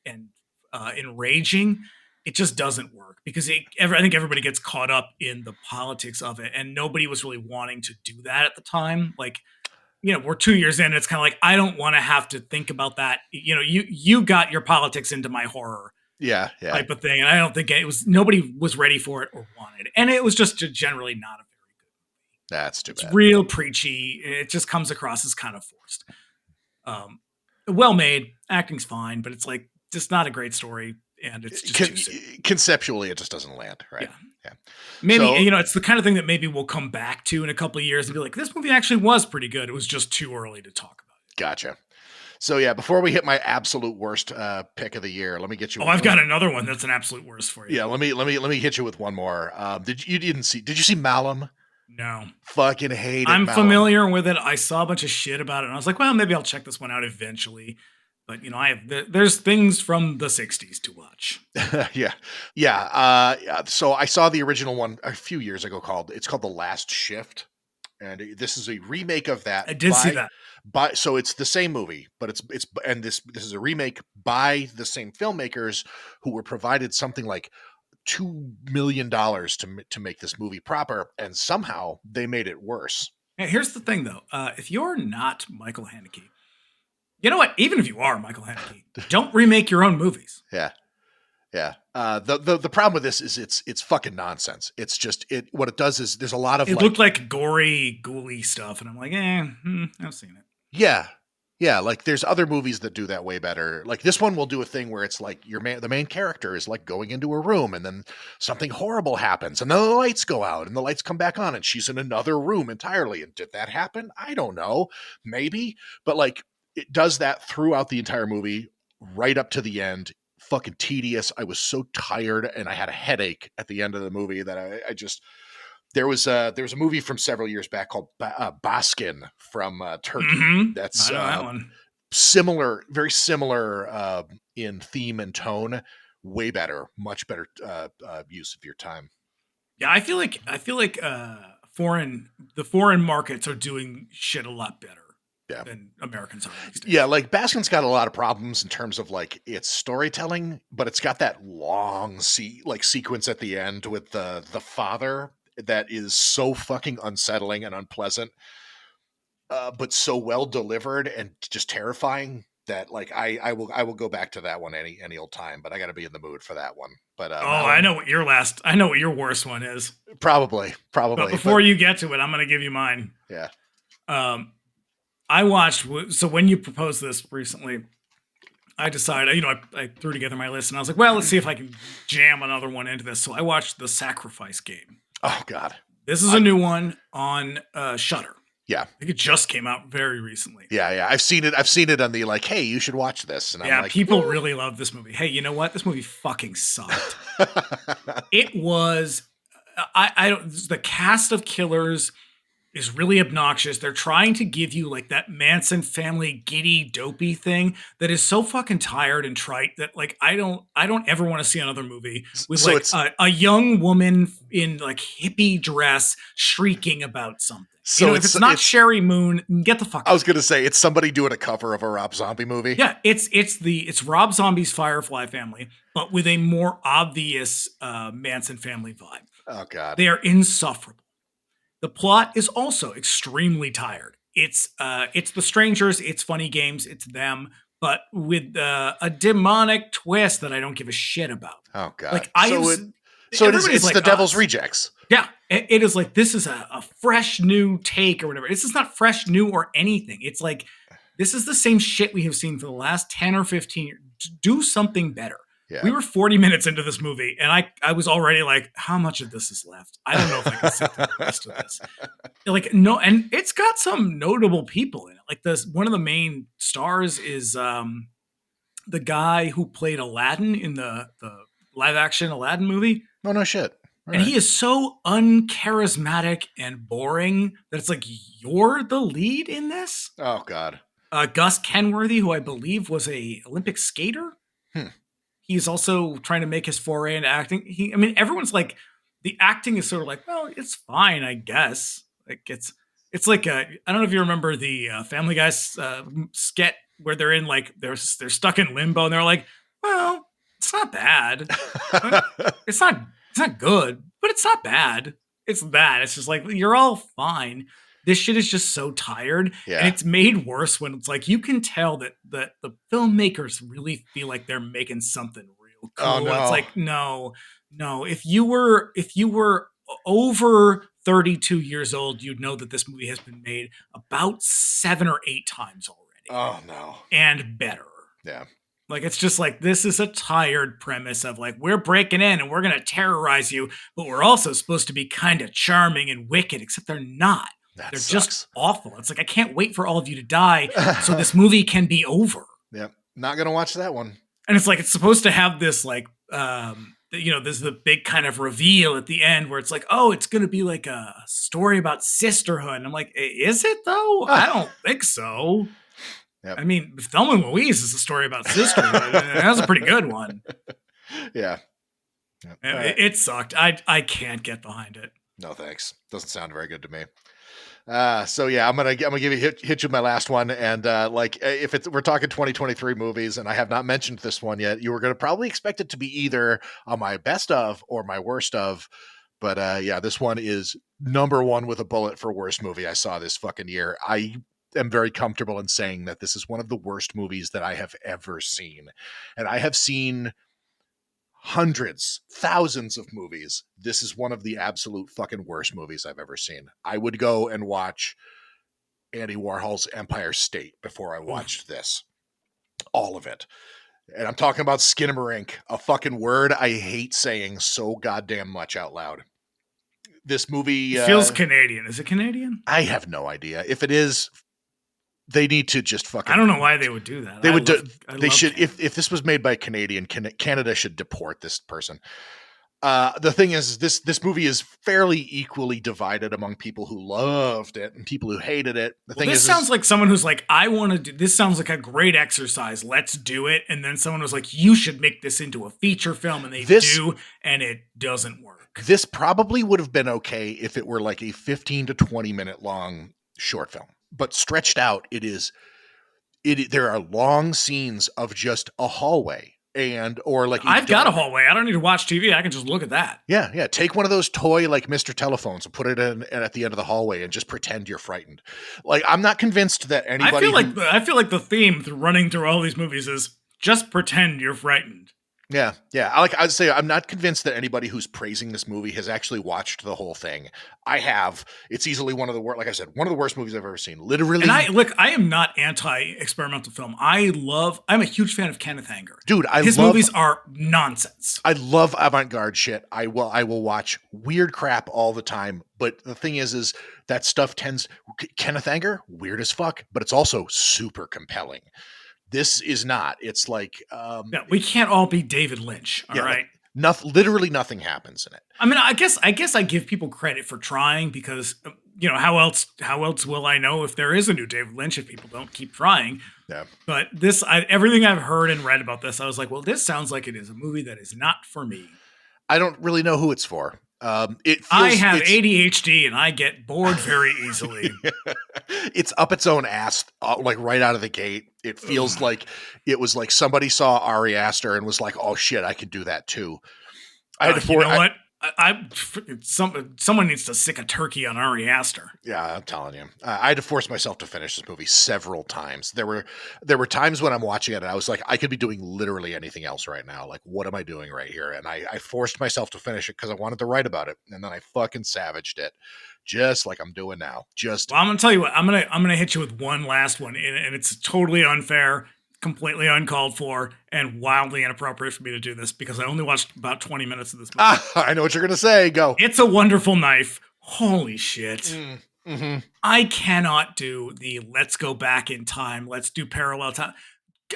and enraging, it just doesn't work because I think everybody gets caught up in the politics of it, and nobody was really wanting to do that at the time. Like, we're 2 years in. It's kind of like, I don't want to have to think about that. You got your politics into my horror. Yeah. Type of thing. And I don't think nobody was ready for it or wanted it. And it was just generally not a very good movie. That's too bad. It's real preachy. It just comes across as kind of forced. Well made. Acting's fine, but it's like just not a great story. And it's just too soon. Conceptually, it just doesn't land, right? Yeah. Maybe, it's the kind of thing that maybe we'll come back to in a couple of years and be like, this movie actually was pretty good. It was just too early to talk about it. Gotcha. So yeah, before we hit my absolute worst pick of the year, let me get you. I've got another one that's an absolute worst for you. Yeah, let me hit you with one more. Did you see Malum? No. Fucking hate it. I'm familiar with it. I saw a bunch of shit about it, and I was like, well, maybe I'll check this one out eventually. But there's things from the '60s to watch. Yeah. So I saw the original one a few years ago. It's called The Last Shift, and this is a remake of that. I did see that. So it's the same movie, but this is a remake by the same filmmakers who were provided something like $2 million to make this movie proper, and somehow they made it worse. Here's the thing, though: if you're not Michael Haneke, you know what? Even if you are Michael Haneke, don't remake your own movies. Yeah. The problem with this is it's fucking nonsense. It's just what it does is there's a lot of it looked like gory, ghouly stuff, and I'm like, I've seen it. Yeah. Like there's other movies that do that way better. Like this one will do a thing where it's like the main character is like going into a room and then something horrible happens and then the lights go out and the lights come back on and she's in another room entirely. And did that happen? I don't know. Maybe. But like it does that throughout the entire movie right up to the end. Fucking tedious. I was so tired and I had a headache at the end of the movie that I just... There was a movie from several years back called Baskin from Turkey. Mm-hmm. That's I know that one. Similar, very similar in theme and tone. Way better, much better use of your time. Yeah, I feel like the foreign markets are doing shit a lot better. Yeah. Than Americans are. Yeah, like Baskin's got a lot of problems in terms of like its storytelling, but it's got that long sequence at the end with the father that is so fucking unsettling and unpleasant, but so well delivered and just terrifying that like I will go back to that one any old time. But I got to be in the mood for that one. But I know what your worst one is. Probably. But before you get to it, I'm going to give you mine. Yeah. I watched. So when you proposed this recently, I decided, I threw together my list and I was like, well, let's see if I can jam another one into this. So I watched The Sacrifice Game. Oh God. This is a new one on Shudder. Yeah. I think it just came out very recently. Yeah. I've seen it on the like, hey, you should watch this. And I'm like, people really love this movie. Hey, you know what? This movie fucking sucked. It was, the cast of killers is really obnoxious. They're trying to give you like that Manson family giddy dopey thing that is so fucking tired and trite that like I don't ever want to see another movie with a young woman in like hippie dress shrieking about something. So if it's not Sherry Moon, get the fuck out. I was going to say it's somebody doing a cover of a Rob Zombie movie. Yeah, it's Rob Zombie's Firefly family, but with a more obvious Manson family vibe. Oh God. They are insufferable. The plot is also extremely tired. It's the strangers, it's funny games, it's them, but with a demonic twist that I don't give a shit about. Oh God! Like it's like the Devil's Rejects. Yeah, it is like this is a fresh new take or whatever. This is not fresh new or anything. It's like this is the same shit we have seen for the last 10 or 15 years. Do something better. Yeah. We were 40 minutes into this movie, and I was already like, how much of this is left? I don't know if I can sit through the rest of this. Like, no, and it's got some notable people in it. Like one of the main stars is the guy who played Aladdin in the live action Aladdin movie. Oh, no shit. All And right. he is so uncharismatic and boring that it's like, you're the lead in this? Oh, God. Gus Kenworthy, who I believe was a Olympic skater. He's also trying to make his foray into acting. I mean, everyone's like, the acting is sort of like, well, it's fine, I guess. Like it's like I don't know if you remember the Family Guy skit where they're in like they're stuck in limbo and they're like, well, it's not bad. It's not good, but it's not bad. It's bad. It's just like, you're all fine. This shit is just so tired. Yeah. And it's made worse when it's like, you can tell that the filmmakers really feel like they're making something real cool. Oh, no. It's like, no. If you were over 32 years old, you'd know that this movie has been made about 7 or 8 times already. Oh, no. And better. Yeah. Like, it's just like, this is a tired premise of like, we're breaking in and we're going to terrorize you, but we're also supposed to be kind of charming and wicked, except they're not. That they're sucks. just awful. It's like, I can't wait for all of you to die so this movie can be over. Yep. Not going to watch that one. And it's like, it's supposed to have this like, there's the big kind of reveal at the end where it's like, oh, it's going to be like a story about sisterhood. And I'm like, is it though? I don't think so. Yep. I mean, Thelma and Louise is a story about sisterhood. That was a pretty good one. Yeah. It sucked. I can't get behind it. No, thanks. Doesn't sound very good to me. So yeah, I'm gonna give you hit you with my last one, and if we're talking 2023 movies, and I have not mentioned this one yet, you were gonna probably expect it to be either on my best of or my worst of, but yeah, this one is number one with a bullet for worst movie I saw this fucking year. I am very comfortable in saying that this is one of the worst movies that I have ever seen, and I have seen hundreds, thousands of movies. This is one of the absolute fucking worst movies I've ever seen. I would go and watch Andy Warhol's Empire State before I watched this. All of it. And I'm talking about Skinamarink, a fucking word I hate saying so goddamn much out loud. This movie It feels Canadian. Is it Canadian? I have no idea. If it is, they need to just fucking. I don't know why they would do that. They should. Canada. If this was made by Canadian, Canada should deport this person. The thing is, this movie is fairly equally divided among people who loved it and people who hated it. This sounds like someone who's like, I want to do this. Sounds like a great exercise. Let's do it. And then someone was like, you should make this into a feature film, and they do, and it doesn't work. This probably would have been okay if it were like a 15 to 20 minute long short film. But stretched out, there are long scenes of just a hallway or like I've got a hallway. I don't need to watch TV. I can just look at that. Yeah. Take one of those toy like Mr. Telephones and put it in at the end of the hallway and just pretend you're frightened. Like, I'm not convinced that anybody. I feel like the theme running through all these movies is just pretend you're frightened. Yeah. I'd say I'm not convinced that anybody who's praising this movie has actually watched the whole thing. I have. It's easily one of the worst. Like I said, one of the worst movies I've ever seen. Literally. And I am not anti-experimental film. I'm a huge fan of Kenneth Anger. Dude, his movies are nonsense. I love avant-garde shit. I will watch weird crap all the time. But the thing is that stuff Kenneth Anger, weird as fuck, but it's also super compelling. This is not. It's like we can't all be David Lynch. All right. Literally nothing happens in it. I mean, I guess I give people credit for trying because how else will I know if there is a new David Lynch if people don't keep trying? Yeah. But everything I've heard and read about this, I was like, well, this sounds like it is a movie that is not for me. I don't really know who it's for. I have ADHD and I get bored very easily. It's up its own ass, like right out of the gate. It feels like it was like somebody saw Ari Aster and was like, "Oh shit, I could do that too." What? Someone needs to sick a turkey on Ari Aster. Yeah, I'm telling you. I had to force myself to finish this movie several times. There were times when I'm watching it and I was like, I could be doing literally anything else right now. Like, what am I doing right here? And I forced myself to finish it because I wanted to write about it. And then I fucking savaged it. Just like I'm doing now. Well, I'm gonna tell you what. I'm gonna hit you with one last one, and it's totally unfair, completely uncalled for, and wildly inappropriate for me to do this because I only watched about 20 minutes of this movie. I know what you're gonna say. Go. It's a Wonderful Knife. Holy shit. Mm-hmm. I cannot do the let's go back in time, let's do parallel time.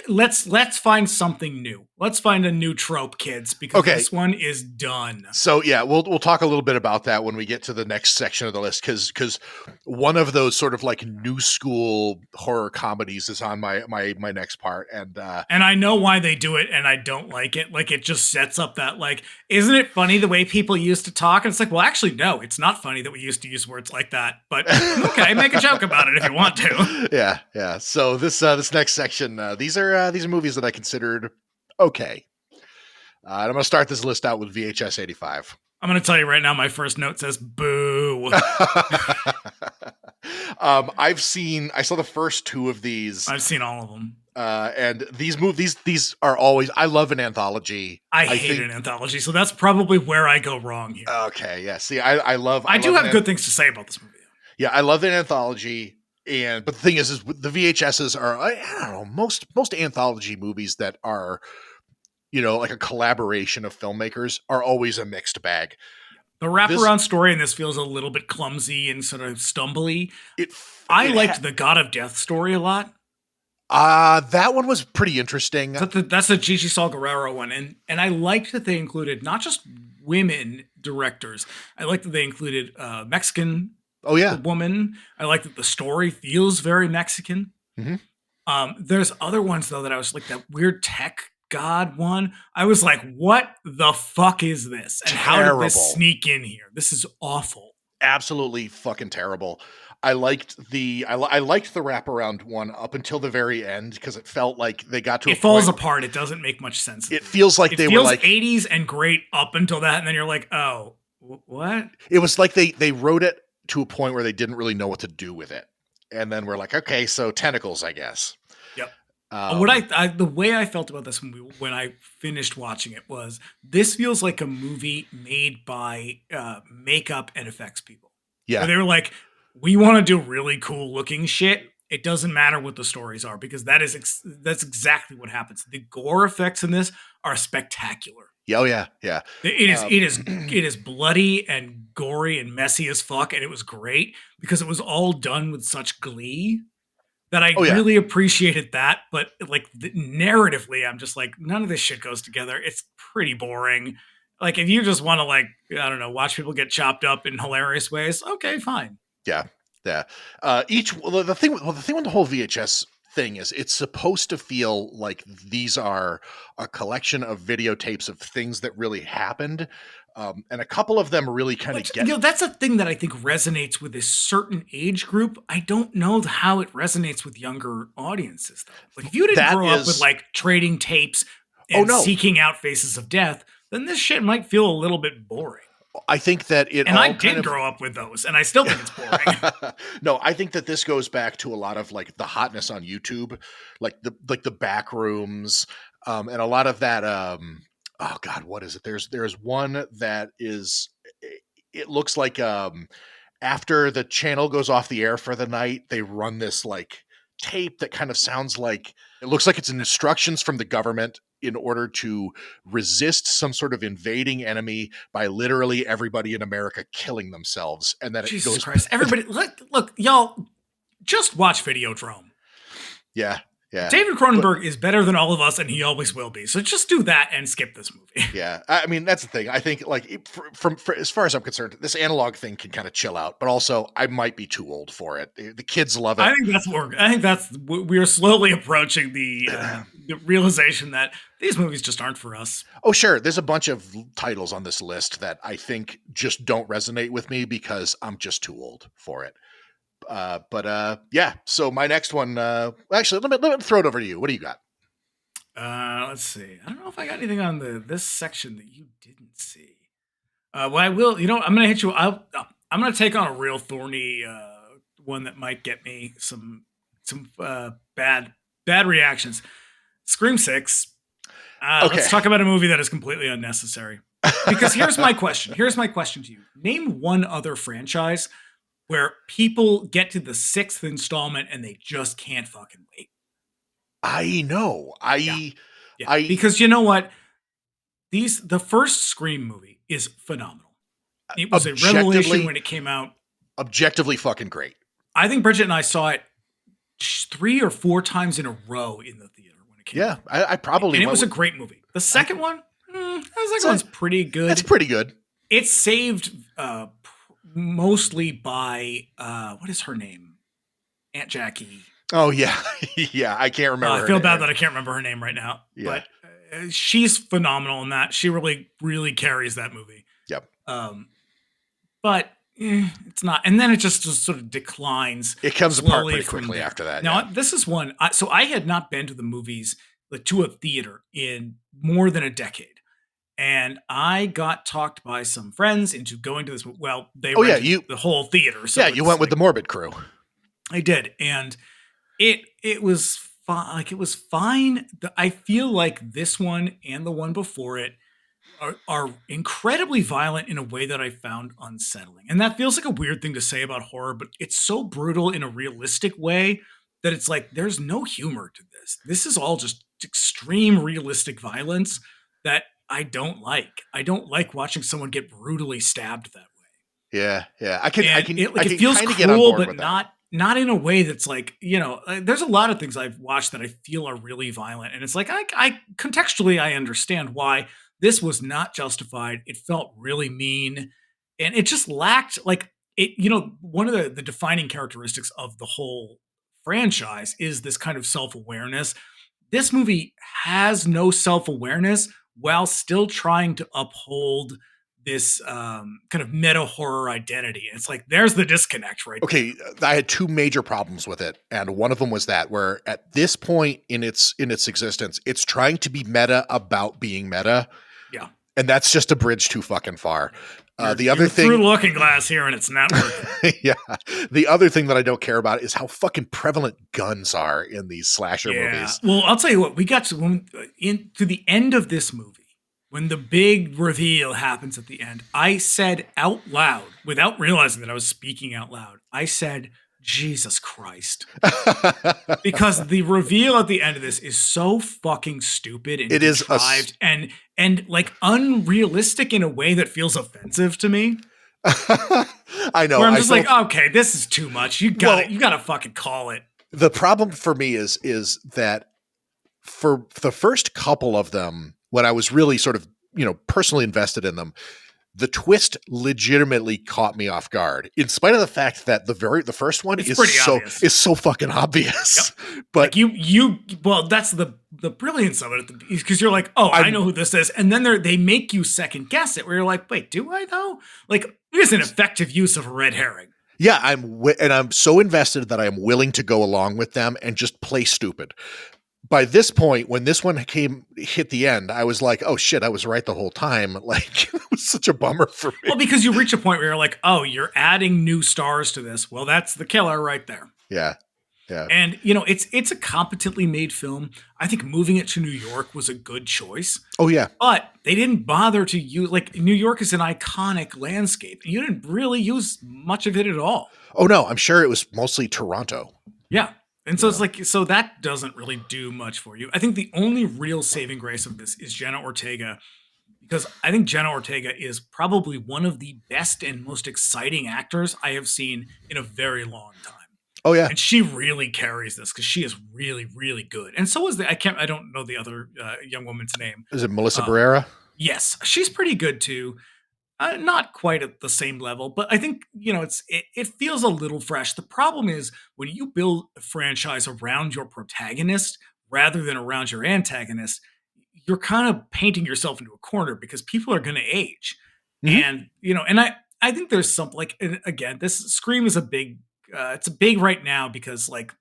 Let's find something new. Let's find a new trope, kids, because Okay. this one is done. So yeah, we'll talk a little bit about that when we get to the next section of the list, because one of those sort of like new school horror comedies is on my next part, and I know why they do it, and I don't like it. Like, it just sets up that, like, isn't it funny the way people used to talk? And it's like, well, actually, no, it's not funny that we used to use words like that. But okay, make a joke about it if you want to. yeah. So this next section, these are movies that I considered okay. And I'm going to start this list out with VHS 85. I'm going to tell you right now, my first note says boo. I saw the first two of these. I've seen all of them. And these movies, these are always, I love an anthology. I hate an anthology, so that's probably where I go wrong here. Okay, yeah. See, I do have good things to say about this movie. Yeah, I love an anthology. But the thing is the VHSs are, I don't know, most anthology movies that are, like a collaboration of filmmakers are always a mixed bag. The wraparound story in this feels a little bit clumsy and sort of stumbly. I liked the God of Death story a lot. That one was pretty interesting. That's the Gigi Saul Guerrero one. And I liked that they included not just women directors. I liked that they included Mexican woman. I like that the story feels very Mexican. Mm-hmm. There's other ones, though, that I was like, that weird tech god one. I was like, what the fuck is this? And how did this sneak in here? This is awful. Absolutely fucking terrible. I liked the wraparound one up until the very end, because it felt like they got to it falls apart. It doesn't make much sense. It feels like they were like 80s and great up until that, and then you're like, oh, what? It was like they wrote it to a point where they didn't really know what to do with it, and then we're like, okay, so tentacles, I guess. Yep. The way I felt about this movie when I finished watching it was, this feels like a movie made by makeup and effects people. Yeah, where they were like, we want to do really cool looking shit. It doesn't matter what the stories are, because that's exactly what happens. The gore effects in this are spectacular. Oh yeah. It is bloody and gory and messy as fuck, and it was great because it was all done with such glee that I really appreciated that. But like narratively, I'm just like, none of this shit goes together. It's pretty boring. Like, if you just want to, like, I don't know, watch people get chopped up in hilarious ways, okay, fine. Yeah. The thing with the whole VHS thing is, it's supposed to feel like these are a collection of videotapes of things that really happened. And a couple of them really kind of get... that's a thing that I think resonates with a certain age group. I don't know how it resonates with younger audiences, though. Like, if you didn't grow up with, like, trading tapes and seeking out faces of death, then this shit might feel a little bit boring. I think that it... And I did grow up with those, and I still think it's boring. No, I think that this goes back to a lot of, like, the hotness on YouTube, like the back rooms, and a lot of that... oh God, what is it? There's one that is, it looks like after the channel goes off the air for the night, they run this like tape that kind of sounds like, it looks like it's instructions from the government in order to resist some sort of invading enemy by literally everybody in America killing themselves. And then Jesus Christ, everybody, look, y'all, just watch Videodrome. Yeah. David Cronenberg is better than all of us, and he always will be. So just do that and skip this movie. Yeah, I mean, that's the thing. I think, like, from as far as I'm concerned, this analog thing can kind of chill out, but also I might be too old for it. The kids love it. I think we're slowly approaching the realization that these movies just aren't for us. Oh, sure. There's a bunch of titles on this list that I think just don't resonate with me because I'm just too old for it. Yeah. So my next one, actually, let me throw it over to you. What do you got? Let's see. I don't know if I got anything on this section that you didn't see. Well, I will. I'm going to hit you. I'm going to take on a real thorny one that might get me some bad reactions. Scream 6. Okay. Let's talk about a movie that is completely unnecessary. Because here's my question. Here's my question to you. Name one other franchise where people get to the 6th installment and they just can't fucking wait. I know. Because you know what? The first Scream movie is phenomenal. It was a revelation when it came out. objectively fucking great. I think Bridget and I saw it 3 or 4 times in a row in the theater when it came out. I probably And it went was a with- great movie. The second one, the second one's pretty good. It's pretty good. It's saved mostly by what is her name? Aunt Jackie. Oh yeah, yeah. I can't remember. I feel bad that I can't remember her name right now. Yeah. But she's phenomenal in that. She really, really carries that movie. Yep. But it's not. And then it just sort of declines. It comes apart slowly pretty from quickly there. after that. Now, yeah. this is one. So I had not been to the movies, like to a theater, in more than a decade. And I got talked by some friends into going to this. Well, they rented the whole theater. So yeah, you went with the Morbid crew. I did, and it was fine. Like, it was fine. I feel like this one and the one before it are incredibly violent in a way that I found unsettling. And that feels like a weird thing to say about horror, but it's so brutal in a realistic way that it's like there's no humor to this. This is all just extreme realistic violence that I don't like. I don't like watching someone get brutally stabbed that way. Yeah. It feels cruel, but not in a way that's like, there's a lot of things I've watched that I feel are really violent. And it's like, I contextually, I understand why this was not justified. It felt really mean. And it just lacked one of the defining characteristics of the whole franchise is this kind of self-awareness. This movie has no self-awareness while still trying to uphold this kind of meta horror identity. It's like, there's the disconnect right there. I had 2 major problems with it. And one of them was that where at this point in its existence, it's trying to be meta about being meta. Yeah. And that's just a bridge too fucking far. The other thing, through Looking Glass here, and it's not working. Yeah. The other thing that I don't care about is how fucking prevalent guns are in these slasher movies. Well, I'll tell you what, we got to the end of this movie, when the big reveal happens at the end, I said out loud, without realizing that I was speaking out loud, I said, Jesus Christ. Because the reveal at the end of this is so fucking stupid and contrived and like unrealistic in a way that feels offensive to me. I know. Where I'm just like, okay, this is too much. You gotta fucking call it. The problem for me is that for the first couple of them, when I was really sort of, personally invested in them, the twist legitimately caught me off guard, in spite of the fact that the first one is so fucking obvious. Yep. But well, that's the brilliance of it, because you're like, oh, I know who this is, and then they make you second guess it, where you're like, wait, do I though? Like, it is an effective use of a red herring. Yeah, I'm so invested that I am willing to go along with them and just play stupid. By this point, when this one hit the end, I was like, oh shit, I was right the whole time. Like, it was such a bummer for me. Well, because you reach a point where you're like, oh, you're adding new stars to this. Well, that's the killer right there. Yeah. Yeah. And, it's a competently made film. I think moving it to New York was a good choice. Oh, yeah. But they didn't bother to use, like, New York is an iconic landscape. You didn't really use much of it at all. Oh, no, I'm sure it was mostly Toronto. Yeah. And so it's like, so that doesn't really do much for you. I think the only real saving grace of this is Jenna Ortega, because I think Jenna Ortega is probably one of the best and most exciting actors I have seen in a very long time. Oh yeah. And she really carries this because she is really, really good. And so is I don't know the other young woman's name. Is it Melissa Barrera? Yes. She's pretty good too. Not quite at the same level, but I think, it feels a little fresh. The problem is when you build a franchise around your protagonist rather than around your antagonist, you're kind of painting yourself into a corner because people are going to age. Mm-hmm. And, I think there's something like, again, this Scream is it's a big right now because like,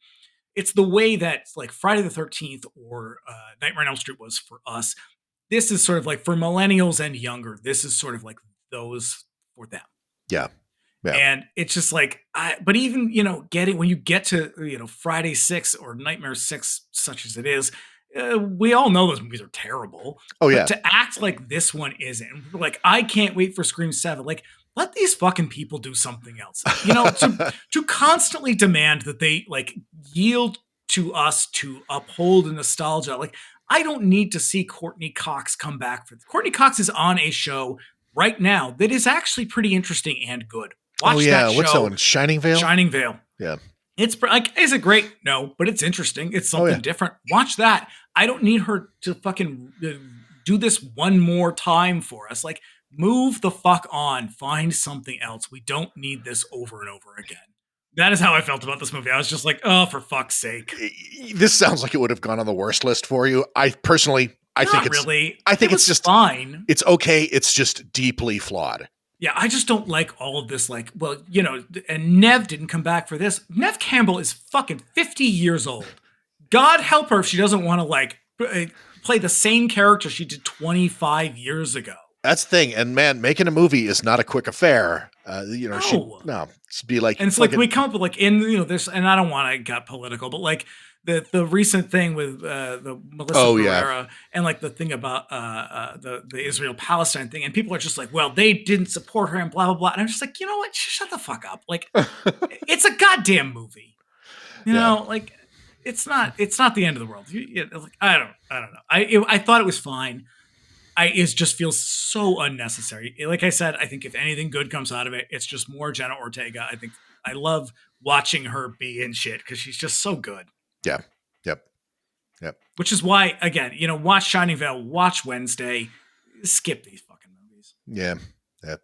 it's the way that like Friday the 13th or Nightmare on Elm Street was for us. This is sort of like for millennials and younger, this is sort of like those for them. Yeah. And it's just like, but even, when you get to, Friday 6 or Nightmare 6, such as it is, we all know those movies are terrible. Oh yeah. But to act like this one isn't, like, I can't wait for Scream 7. Like, let these fucking people do something else, to constantly demand that they like yield to us to uphold the nostalgia. Like, I don't need to see Courtney Cox come back for this. Courtney Cox is on a show right now that is actually pretty interesting and good. Watch that show. What's that one? Shining Vale? Shining Vale. Yeah. It's like, is it great? No, but it's interesting. It's something different. Watch that. I don't need her to fucking do this one more time for us. Like, move the fuck on. Find something else. We don't need this over and over again. That is how I felt about this movie. I was just like, oh, for fuck's sake. This sounds like it would have gone on the worst list for you. I think it's just fine. It's okay. It's just deeply flawed. Yeah, I just don't like all of this. Like, well, you know, and Nev didn't come back for this. Nev Campbell is fucking 50 years old. God help her if she doesn't want to like play the same character she did 25 years ago. That's the thing. And man, making a movie is not a quick affair. She'd be like, and it's like we come up with like this, and I don't want to get political, but like the recent thing with the Melissa Barrera and like the thing about the Israel Palestine thing, and people are just like, well, they didn't support her and blah blah blah, and I'm just like, you know what? Shut the fuck up. Like, it's a goddamn movie. You know, like it's not the end of the world. Like, I don't know. I thought it was fine. It just feels so unnecessary. Like I said, I think if anything good comes out of it, it's just more Jenna Ortega. I think I love watching her be in shit because she's just so good. Yeah. Yep. Which is why, again, watch Shining Vale, watch Wednesday, skip these fucking movies. Yeah.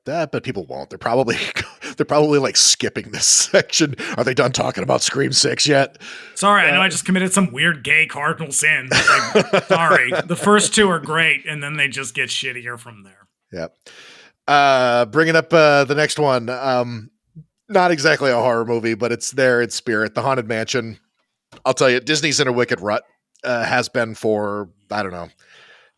But people won't. They're probably like skipping this section. Are they done talking about Scream 6 yet? Sorry, I know I just committed some weird gay cardinal sin. Like, sorry. The first two are great, and then they just get shittier from there. Yeah. Bringing up the next one. Not exactly a horror movie, but it's there in spirit. The Haunted Mansion. I'll tell you, Disney's in a wicked rut. Has been for, I don't know,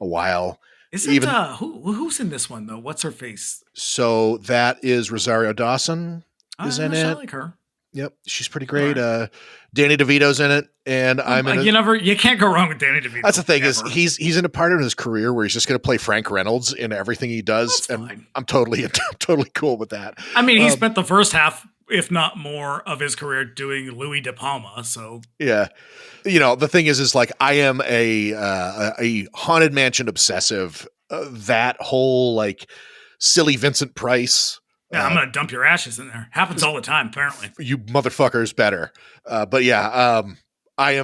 a while. Who's in this one though? What's her face? So that is Rosario Dawson is in it. I like her. Yep, she's pretty great. Right. Danny DeVito's in it, and you can't go wrong with Danny DeVito. That's the thing is he's in a part of his career where he's just going to play Frank Reynolds in everything he does, that's and fine. I'm totally cool with that. I mean, he spent the first half, if not more, of his career doing Louis De Palma. So yeah, the thing is like I am a Haunted Mansion obsessive. That whole like silly Vincent Price. Yeah, I'm gonna dump your ashes in there. Happens all the time, apparently. You motherfuckers better. But yeah, I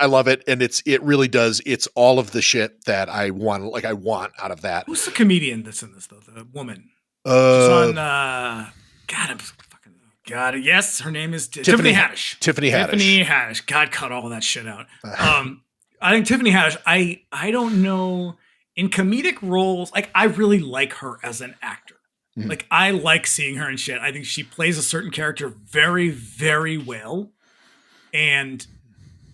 love it, and it really does. It's all of the shit that I want. Like I want out of that. Who's the comedian that's in this though? The woman. She's on. God, yes, her name is Tiffany Haddish. Tiffany Haddish. God, cut all that shit out. I think Tiffany Haddish. I don't know. In comedic roles, like I really like her as an actor. Mm-hmm. Like I like seeing her in shit. I think she plays a certain character very, very well. And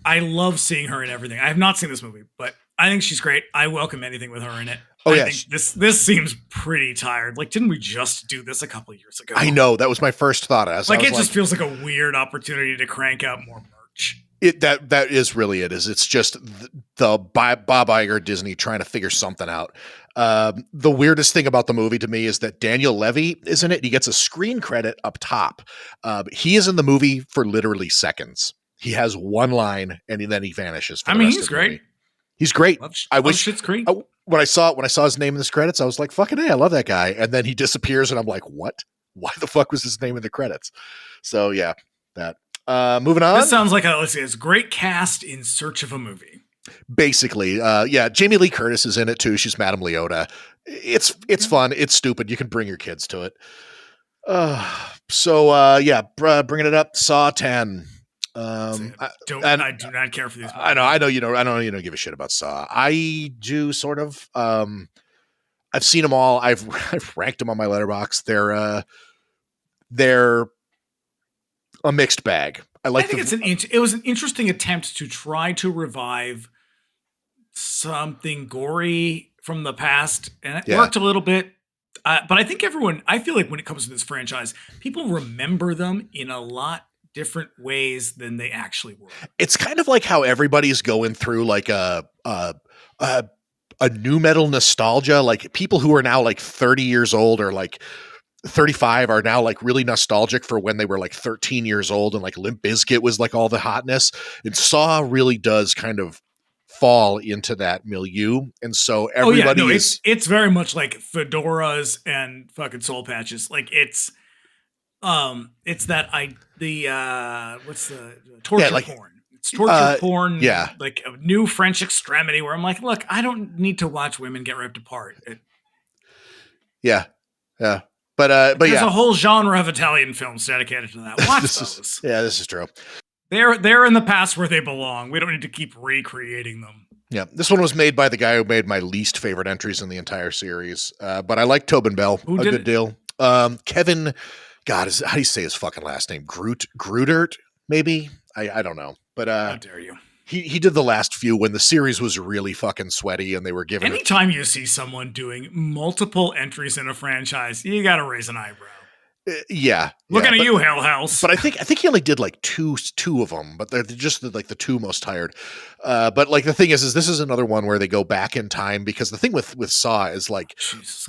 I love seeing her in everything. I have not seen this movie, but I think she's great. I welcome anything with her in it. I think this seems pretty tired. Like, didn't we just do this a couple of years ago? I know. That was my first thought. It just feels like a weird opportunity to crank out more merch. That is really it. It's just the Bob Iger Disney trying to figure something out. The weirdest thing about the movie to me is that Daniel Levy is in it. He gets a screen credit up top. He is in the movie for literally seconds. He has one line and then he vanishes. He's great. Movie. He's great. I wish Schitt's Creek. When I saw his name in the credits, I was like, "Fucking hey, I love that guy." And then he disappears, and I'm like, "What? Why the fuck was his name in the credits?" So yeah, that. Moving on. This sounds like it's a great cast in search of a movie. Basically, Jamie Lee Curtis is in it too. She's Madame Leota. It's fun. It's stupid. You can bring your kids to it. Bringing it up. Saw 10. I do not care for these movies. I know you don't give a shit about Saw. I do sort of. I've seen them all. I've ranked them on my letterbox. They're a mixed bag. I think it was an interesting attempt to try to revive something gory from the past, and it worked a little bit. But I think I feel like when it comes to this franchise, people remember them in a lot different ways than they actually were. It's kind of like how everybody's going through like a new metal nostalgia. Like people who are now like 30 years old or like 35 are now like really nostalgic for when they were like 13 years old and like Limp Bizkit was like all the hotness. And Saw really does kind of fall into that milieu. And so everybody it's very much like fedoras and fucking soul patches. Like it's It's that what's the torture like porn? It's torture porn, yeah. like a new French extremity where I'm like, look, I don't need to watch women get ripped apart. Yeah. But There's yeah, a whole genre of Italian films dedicated to that. Watch those. This is true. They're in the past where they belong. We don't need to keep recreating them. Yeah, this one was made by the guy who made my least favorite entries in the entire series. But I like Tobin Bell a good deal. Kevin, God, how do you say his fucking last name? Grudert, maybe? I don't know. But how dare you? He did the last few when the series was really fucking sweaty and they were giving Anytime you see someone doing multiple entries in a franchise, you got to raise an eyebrow. Looking at you, Hell House. But I think he only did like two of them, but they're just like the two most tired. But like the thing is this is another one where they go back in time because the thing with Saw is like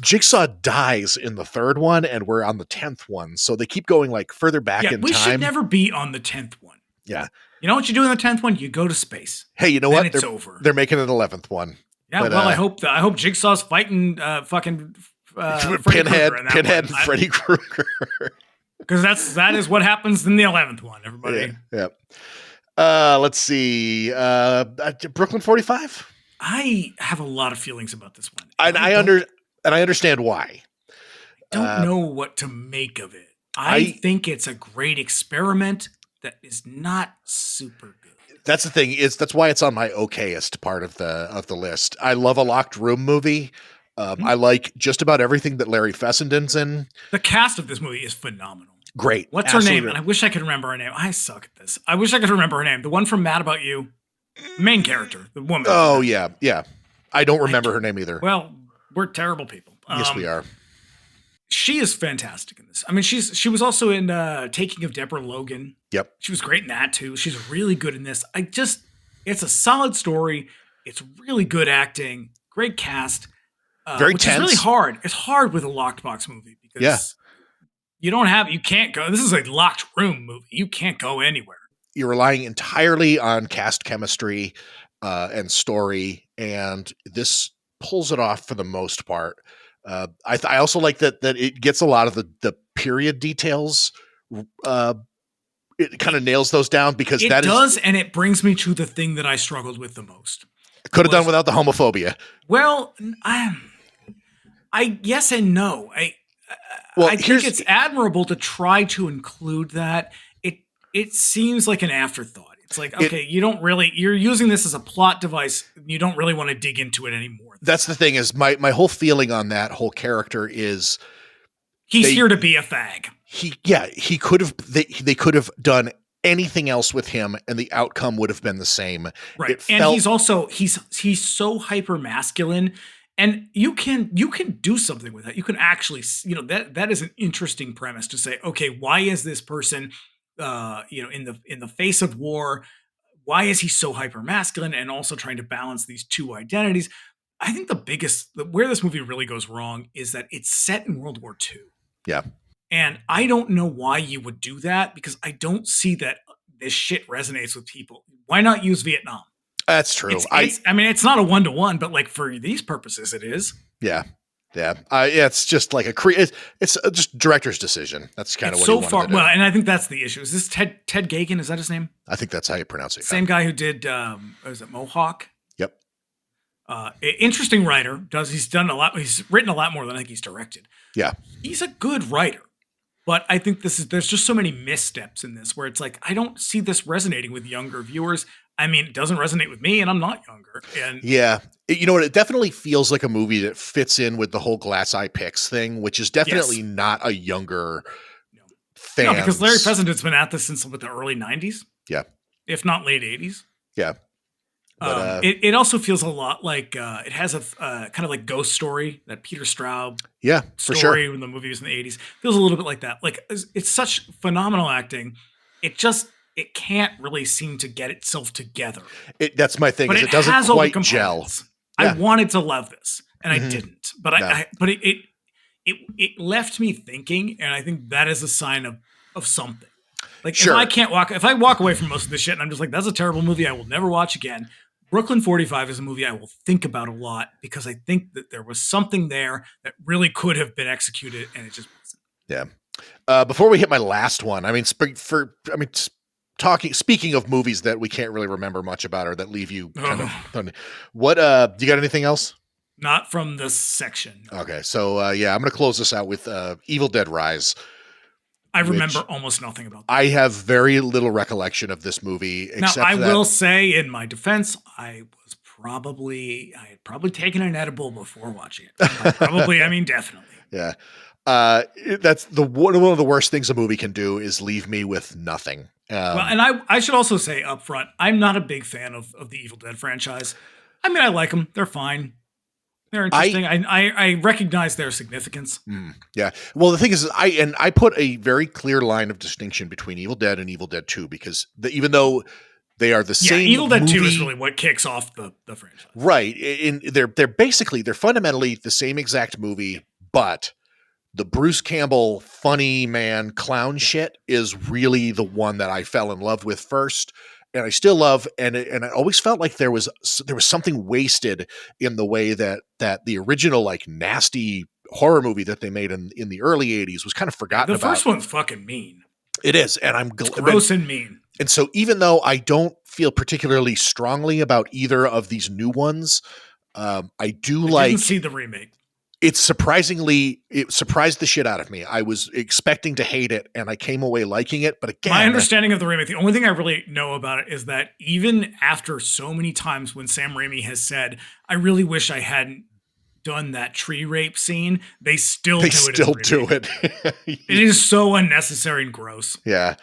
Jigsaw dies in the third one and we're on the 10th one, so they keep going like further back in time. We should never be on the 10th one. Yeah, you know what you do in the 10th one? You go to space. Hey, you know what? It's over. They're making an 11th one. Yeah, but, I hope Jigsaw's fighting fucking. Pinhead and Freddy Krueger. Because that is what happens in the 11th one, everybody. Yeah. Let's see. Brooklyn 45. I have a lot of feelings about this one. I understand why. I don't know what to make of it. I think it's a great experiment that is not super good. That's the thing. That's why it's on my okayest part of the list. I love a locked room movie. I like just about everything that Larry Fessenden's in. The cast of this movie is phenomenal. Great. What's her name? And I wish I could remember her name. I suck at this. I wish I could remember her name. The one from Mad About You. Main character. The woman. Oh, yeah. Yeah. I don't remember her name either. Well, we're terrible people. Yes, we are. She is fantastic in this. I mean, she was also in Taking of Deborah Logan. Yep. She was great in that, too. She's really good in this. It's a solid story. It's really good acting. Great cast. Very which tense. Is really hard. It's hard with a locked box movie because you can't go. This is a locked room movie. You can't go anywhere. You're relying entirely on cast chemistry and story, and this pulls it off for the most part. I also like that it gets a lot of the period details. It kind of nails those down because it does, and it brings me to the thing that I struggled with the most. Could have done without the homophobia. Well, I yes and no. I think it's admirable to try to include that. It seems like an afterthought. It's like, okay, you're using this as a plot device. You don't really want to dig into it anymore. That's the thing is my whole feeling on that whole character is he's here to be a fag. He could have, they could have done anything else with him and the outcome would have been the same. Right. He's also, he's so hyper masculine. And you can do something with that. You can actually, that is an interesting premise to say, okay, why is this person, in the face of war, why is he so hyper masculine and also trying to balance these two identities? I think where this movie really goes wrong is that it's set in World War II. Yeah. And I don't know why you would do that because I don't see that this shit resonates with people. Why not use Vietnam? That's true. It's not a 1-to-1, but like for these purposes, it is. Yeah. Yeah. It's just like it's just director's decision. That's kind of what so far. Well, and I think that's the issue. Is this Ted Gagan? Is that his name? I think that's how you pronounce it. Same guy who did, was it Mohawk? Yep. Interesting writer. He's done a lot. He's written a lot more than I think he's directed. Yeah. He's a good writer. But I think there's just so many missteps in this where it's like, I don't see this resonating with younger viewers. I mean, it doesn't resonate with me and I'm not younger. And yeah, you know what? It definitely feels like a movie that fits in with the whole Glass Eye Picks thing, which is definitely not a younger fan. No, because Larry Fessenden's been at this since the early 90s. Yeah. If not late 80s. Yeah. But, it also feels a lot like it has a kind of like Ghost Story, that Peter Straub for sure. When the movie was in the 80s. Feels a little bit like that. Like it's such phenomenal acting. It can't really seem to get itself together. That's my thing. It doesn't quite gel. I wanted to love this, and I didn't. But it left me thinking, and I think that is a sign of something. Like if I walk away from most of this shit, and I'm just like, that's a terrible movie. I will never watch again. Brooklyn 45 is a movie I will think about a lot because I think that there was something there that really could have been executed, and it just wasn't. Yeah. Before we hit my last one, I mean, speaking of movies that we can't really remember much about or that leave you kind of, what, do you got anything else? Not from this section. Okay. So, yeah, I'm going to close this out with, Evil Dead Rise. I remember almost nothing about that. I have very little recollection of this movie. Now, I will say in my defense, I had probably taken an edible before watching it. Probably, I mean, definitely. Yeah. That's one of the worst things a movie can do is leave me with nothing. Well, and I should also say up front, I'm not a big fan of the Evil Dead franchise. I mean, I like them. They're fine. They're interesting. I recognize their significance. Yeah. Well, the thing is, I put a very clear line of distinction between Evil Dead and Evil Dead 2 because even though they are the same, Evil Dead 2 is really what kicks off the franchise. Right. They're fundamentally the same exact movie, but the Bruce Campbell funny man clown shit is really the one that I fell in love with first. And I still love, and I always felt like there was something wasted in the way that the original like nasty horror movie that they made in the early 80s was kind of forgotten about. The first one's fucking mean. It is, and it's gross and mean. And so even though I don't feel particularly strongly about either of these new ones, I didn't see the remake. It surprised the shit out of me. I was expecting to hate it, and I came away liking it. But again, my understanding of the remake, the only thing I really know about it is that even after so many times when Sam Raimi has said, "I really wish I hadn't done that tree rape scene," they still do it. It is so unnecessary and gross. Yeah,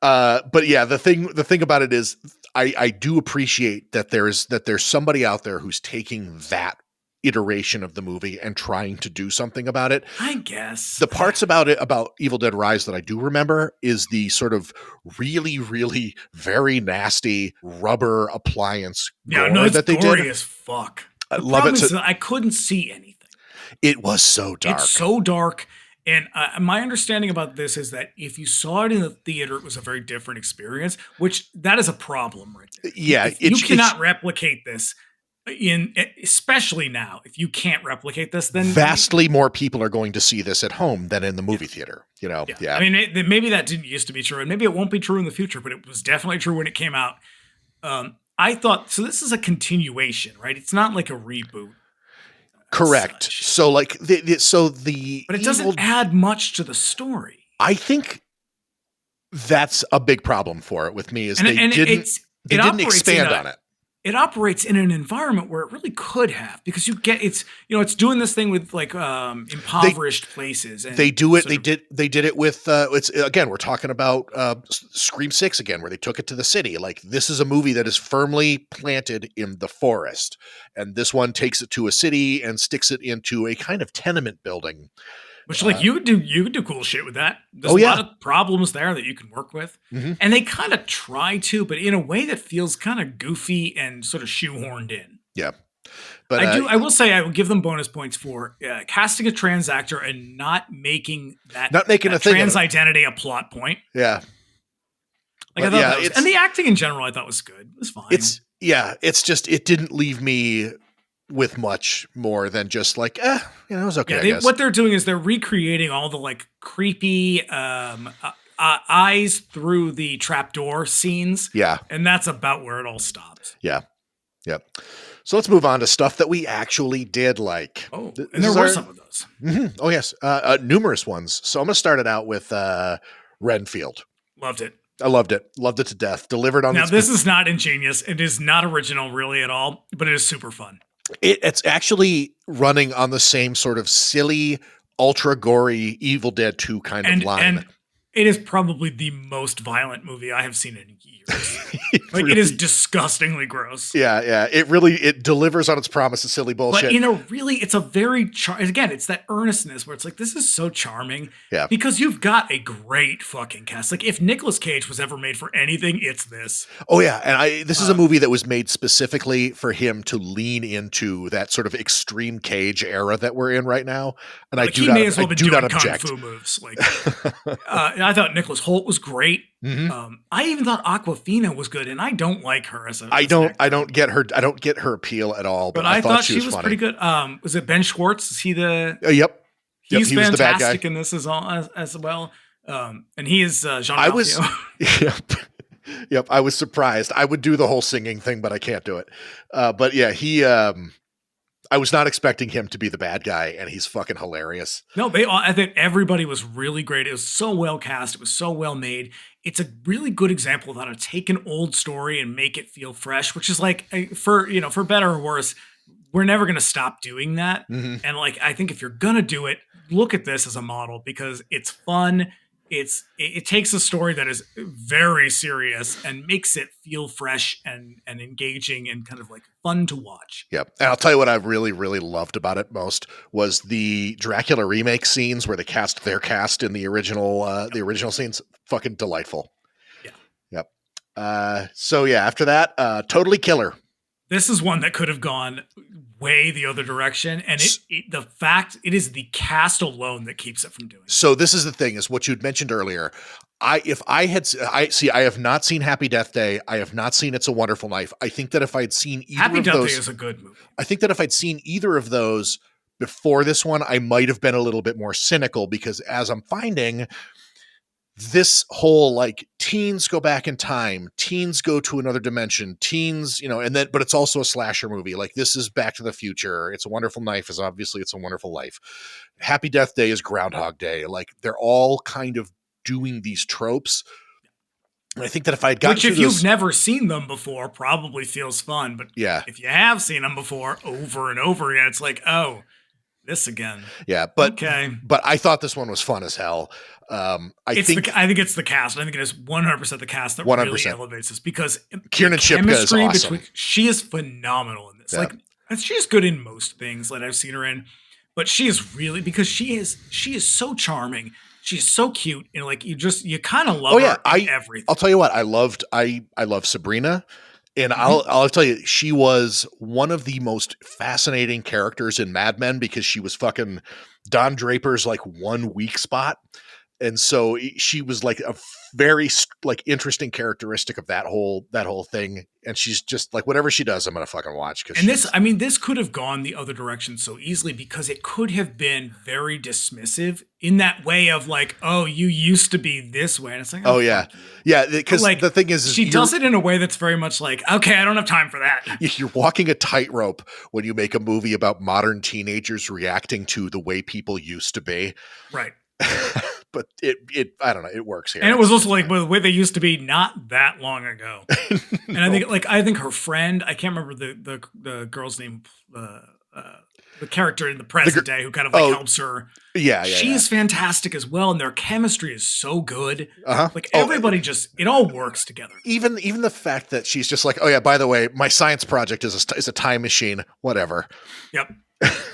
but yeah, the thing about it is, I do appreciate that there's somebody out there who's taking that iteration of the movie and trying to do something about it. I guess the parts about Evil Dead Rise that I do remember is the sort of really, really very nasty rubber appliance gore that they did. As fuck. I love it. I couldn't see anything. It was so dark. It's so dark. And my understanding about this is that if you saw it in the theater, it was a very different experience, which that is a problem right there. Yeah. You cannot replicate this. Especially now, if you can't replicate this, then vastly more people are going to see this at home than in the movie theater. You know, I mean, maybe that didn't used to be true, and maybe it won't be true in the future, but it was definitely true when it came out. I thought so. This is a continuation, right? It's not like a reboot. Correct. So, like but it doesn't add much to the story. I think that's a big problem for it with me. Is they didn't expand on it. It operates in an environment where it really could have, because it's doing this thing with like impoverished places. And they do it. They did it with it's again, we're talking about Scream 6 again, where they took it to the city. Like, this is a movie that is firmly planted in the forest, and this one takes it to a city and sticks it into a kind of tenement building. Which, like, you could do cool shit with that. There's a lot of problems there that you can work with. Mm-hmm. And they kind of try to, but in a way that feels kind of goofy and sort of shoehorned in. Yeah. But I will say I will give them bonus points for casting a trans actor and not making a trans identity a plot point. Yeah. Like, I thought and the acting in general I thought was good. It was fine. It's just, it didn't leave me with much more than just like, it was okay. I guess. What they're doing is they're recreating all the like creepy eyes through the trapdoor scenes. Yeah. And that's about where it all stops. Yeah. Yep. So let's move on to stuff that we actually did like. Oh, and there were some of those. Mm-hmm. Oh, yes. Numerous ones. So I'm going to start it out with Renfield. Loved it. I loved it. Loved it to death. Delivered on. Now, this is not ingenious. It is not original really at all, but it is super fun. It's actually running on the same sort of silly, ultra gory Evil Dead 2 kind of line. And it is probably the most violent movie I have seen in years. It is disgustingly gross. Yeah. It delivers on its promise of silly bullshit. But it's a very again, it's that earnestness where it's like, this is so charming. Yeah. Because you've got a great fucking cast. Like, if Nicolas Cage was ever made for anything, it's this. Oh yeah, and this is a movie that was made specifically for him to lean into that sort of extreme Cage era that we're in right now. And like, he may as well be doing kung fu moves. Like, I thought Nicholas Hoult was great. Mm-hmm. I even thought Awkwafina was good, and I don't like her as a. I don't get her appeal at all. But I thought she was pretty good. Was it Ben Schwartz? Is he the? Yep. Yep, He's he was the bad guy. fantastic in this as well. And he is Jean I was, Ralphio. yep, I was surprised. I would do the whole singing thing, but I can't do it. But yeah, I was not expecting him to be the bad guy, and he's fucking hilarious. No, I think everybody was really great. It was so well cast. It was so well made. It's a really good example of how to take an old story and make it feel fresh, which is like for better or worse, we're never going to stop doing that. Mm-hmm. And like, I think if you're going to do it, look at this as a model because it's fun. It takes a story that is very serious and makes it feel fresh and engaging and kind of like fun to watch. Yep. And I'll tell you what I really, really loved about it most was the Dracula remake scenes where they cast their cast in the original scenes. Fucking delightful. Yeah. Yep. So yeah, after that, Totally Killer. This is one that could have gone way the other direction. And it is the cast alone that keeps it from doing it. So this is the thing, is what you'd mentioned earlier. I have not seen Happy Death Day. I have not seen It's a Wonderful Life. I think that if I'd seen either Happy of Death those, Day is a good movie. I think that if I'd seen either of those before this one, I might have been a little bit more cynical because as I'm finding this whole like teens go back in time, teens go to another dimension, teens, but it's also a slasher movie. Like this is Back to the Future. It's a Wonderful Knife is obviously It's a Wonderful Life. Happy Death Day is Groundhog Day. Like they're all kind of doing these tropes. And I think that if I had gotten Which if you've never seen them before, probably feels fun. But yeah, if you have seen them before over and over again, it's like, oh, this again. Yeah, but okay. But I thought this one was fun as hell. I think it's the cast. I think it is 100% the cast that 100%. Really elevates this because Kiernan Shipka is awesome. She is phenomenal in this. Yeah. Like she's good in most things that I've seen her in, but she is really because she is so charming. She's so cute and like you kind of love her in everything. I'll tell you what I loved. I love Sabrina. And I'll tell you, she was one of the most fascinating characters in Mad Men because she was fucking Don Draper's like 1 weak spot. And so she was like a very like interesting characteristic of that whole thing. And she's just like, whatever she does, I'm going to fucking watch. And this could have gone the other direction so easily because it could have been very dismissive in that way of like, oh, you used to be this way. And it's like, oh yeah. Yeah. Because like, the thing is she does it in a way that's very much like, okay, I don't have time for that. You're walking a tightrope when you make a movie about modern teenagers reacting to the way people used to be. Right. But it I don't know, it works here. And it was also like the way they used to be not that long ago. And I think her friend, I can't remember the girl's name, the character in the present day who kind of like helps her. Yeah. She's fantastic as well, and their chemistry is so good. Uh-huh. Like everybody it all works together. Even the fact that she's just like, oh yeah, by the way, my science project is a time machine, whatever. Yep.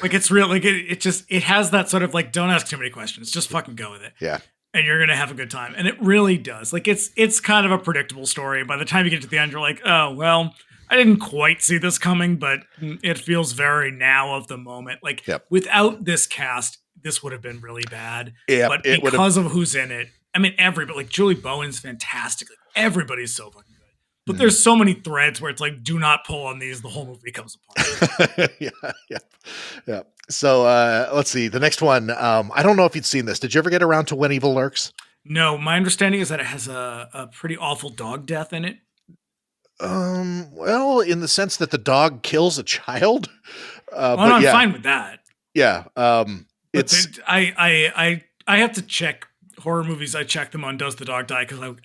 Like it's real, like it has that sort of like don't ask too many questions, just fucking go with it. Yeah. And you're gonna have a good time. And it really does. Like it's kind of a predictable story. By the time you get to the end, you're like, oh well, I didn't quite see this coming, but it feels very now of the moment. Like without this cast, this would have been really bad. Yeah, but because of who's in it, I mean everybody like Julie Bowen's fantastic. Like, everybody's so fucking good. But there's so many threads where it's like, do not pull on these. The whole movie comes apart. Yeah. So let's see. The next one, I don't know if you'd seen this. Did you ever get around to When Evil Lurks? No, my understanding is that it has a pretty awful dog death in it. Well, in the sense that the dog kills a child. I'm fine with that. Yeah. I have to check horror movies. I check them on Does the Dog Die? Because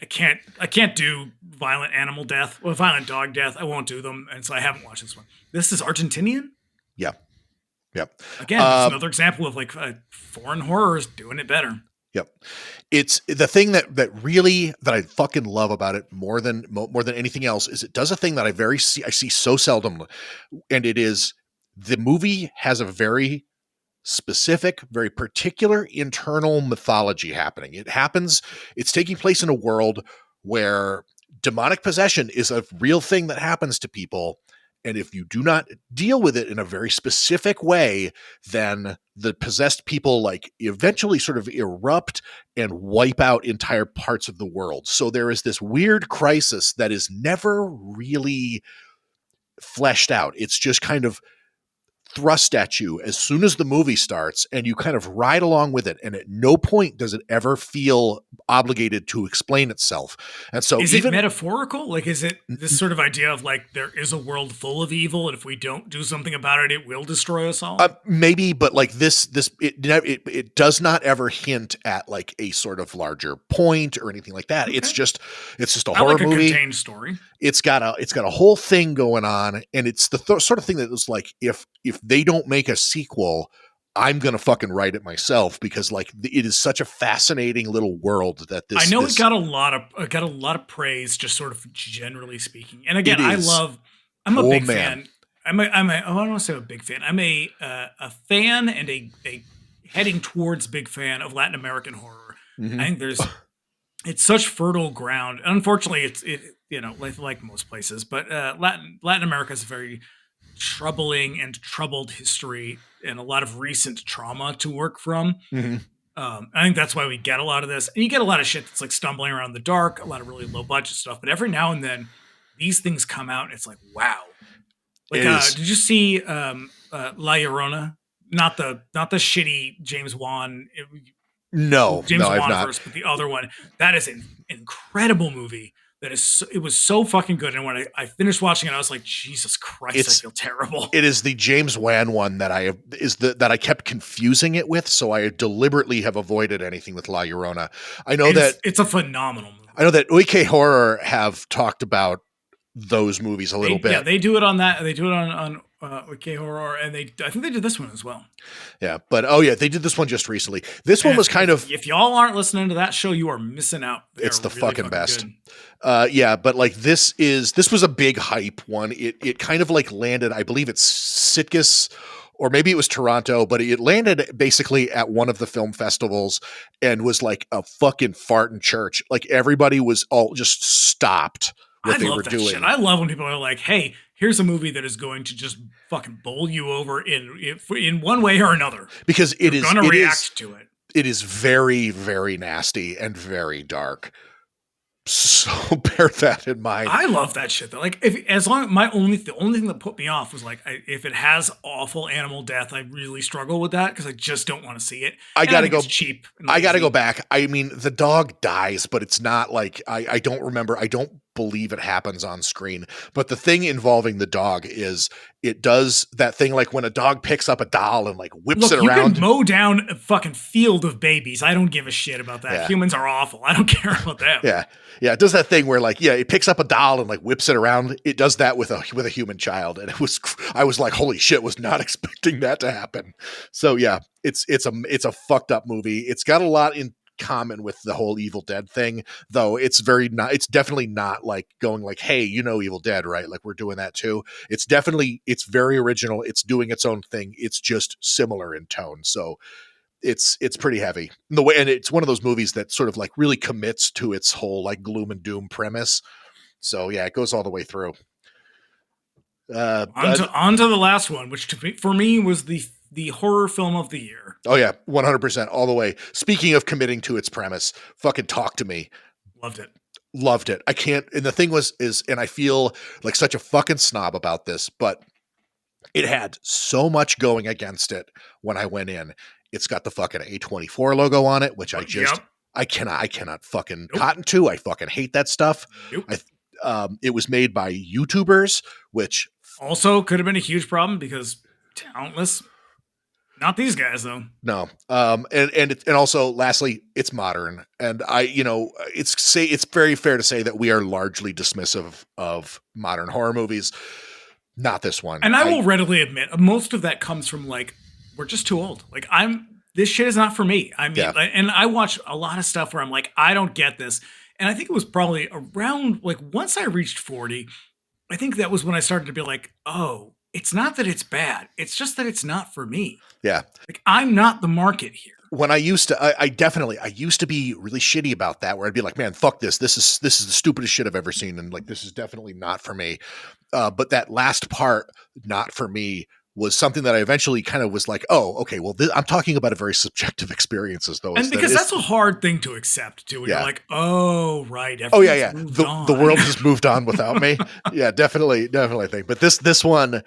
I can't do violent animal death or violent dog death. I won't do them, and so I haven't watched this one. This is Argentinian. Yeah. Yep. Again, it's another example of like foreign horrors doing it better. Yep. It's the thing that I fucking love about it more than anything else is it does a thing that I see so seldom, and it is the movie has a very specific, very particular internal mythology happening. It's taking place in a world where demonic possession is a real thing that happens to people. And if you do not deal with it in a very specific way, then the possessed people like eventually sort of erupt and wipe out entire parts of the world. So there is this weird crisis that is never really fleshed out. It's just kind of thrust at you as soon as the movie starts, and you kind of ride along with it, and at no point does it ever feel obligated to explain itself. And so Is even it metaphorical? Like, is it this sort of idea of like there is a world full of evil, and if we don't do something about it, it will destroy us all? maybe, but like it does not ever hint at like a sort of larger point or anything like that. Okay. It's just a I horror like a movie. contained story. It's got a whole thing going on, and it's the sort of thing that was like, if they don't make a sequel, I'm gonna fucking write it myself, because like it is such a fascinating little world that this. I know it got a lot of praise, just sort of generally speaking. And again, I'm a big fan. I don't want to say a big fan. I'm a fan and a heading towards big fan of Latin American horror. Mhm. I think it's such fertile ground. Unfortunately, it's like most places, but Latin America is a very troubling and troubled history and a lot of recent trauma to work from. Mhm. I think that's why we get a lot of this, and you get a lot of shit that's like stumbling around in the dark, a lot of really low budget stuff. But every now and then, these things come out, and it's like, wow. Like, did you see La Llorona? Not the shitty James Wan. No, James I've Wan not. first, but the other one. That is an incredible movie. It was so fucking good. And when I finished watching it, I was like, Jesus Christ, I feel terrible. It is the James Wan one that I kept confusing it with, so I deliberately have avoided anything with La Llorona. I know that it's a phenomenal movie. I know that Oike Horror have talked about those movies a little bit. Yeah, they do it on that. They do it on Oike Horror, and I think they did this one as well. Yeah, but they did this one just recently. This one was kind of. If y'all aren't listening to that show, you are missing out. It's the really fucking best. Yeah, but like this was a big hype one. It kind of like landed. I believe it's Sitges, or maybe it was Toronto, but it landed basically at one of the film festivals and was like a fucking fart in church. Like everybody was all just stopped what they were doing. Shit. I love when people are like, "Hey, here's a movie that is going to just fucking bowl you over in one way or another," because you're going to react to it. It is very, very nasty and very dark. So bear that in mind. I love that shit though. Like, the only thing that put me off was like, if it has awful animal death, I really struggle with that because I just don't want to see it. I gotta go cheap. I gotta go back. I mean, the dog dies, but it's not like I don't remember. I don't believe it happens on screen. But the thing involving the dog is it does that thing like when a dog picks up a doll and like whips it around. You can mow down a fucking field of babies. I don't give a shit about that. Yeah. Humans are awful. I don't care about them. Yeah. Yeah, it does that thing where like, it picks up a doll and like whips it around. It does that with a human child. And I was like, holy shit, was not expecting that to happen. So yeah, it's a fucked up movie. It's got a lot in common with the whole Evil Dead thing, though it's definitely not like going like, hey, Evil Dead, right? Like we're doing that too. It's very original. It's doing its own thing. It's just similar in tone. So it's pretty heavy and it's one of those movies that sort of like really commits to its whole like gloom and doom premise. So yeah, it goes all the way through. On to the last one, which for me was the horror film of the year. Oh yeah, 100% all the way. Speaking of committing to its premise, fucking Talk to Me. Loved it. I can't. And the thing and I feel like such a fucking snob about this, but it had so much going against it when I went in. It's got the fucking A24 logo on it, which I cannot fucking cotton to. I fucking hate that stuff. It was made by YouTubers, which also could have been a huge problem because talentless. Not these guys though. No. And also lastly, it's modern. And it's very fair to say that we are largely dismissive of modern horror movies. Not this one. And I will readily admit, most of that comes from like, we're just too old. Like this shit is not for me. I mean, and I watch a lot of stuff where I'm like, I don't get this. And I think it was probably around like once I reached 40, I think that was when I started to be like, oh, it's not that it's bad. It's just that it's not for me. Yeah. Like I'm not the market here. When I used to, I used to be really shitty about that, where I'd be like, man, fuck this. This is the stupidest shit I've ever seen. And like, this is definitely not for me. But that last part, not for me, was something that I eventually kind of was like, oh, okay, well, I'm talking about a very subjective experiences though. And because that's a hard thing to accept too. When you're like, oh, right. Oh yeah. The world has moved on without me. Yeah, definitely think. But this one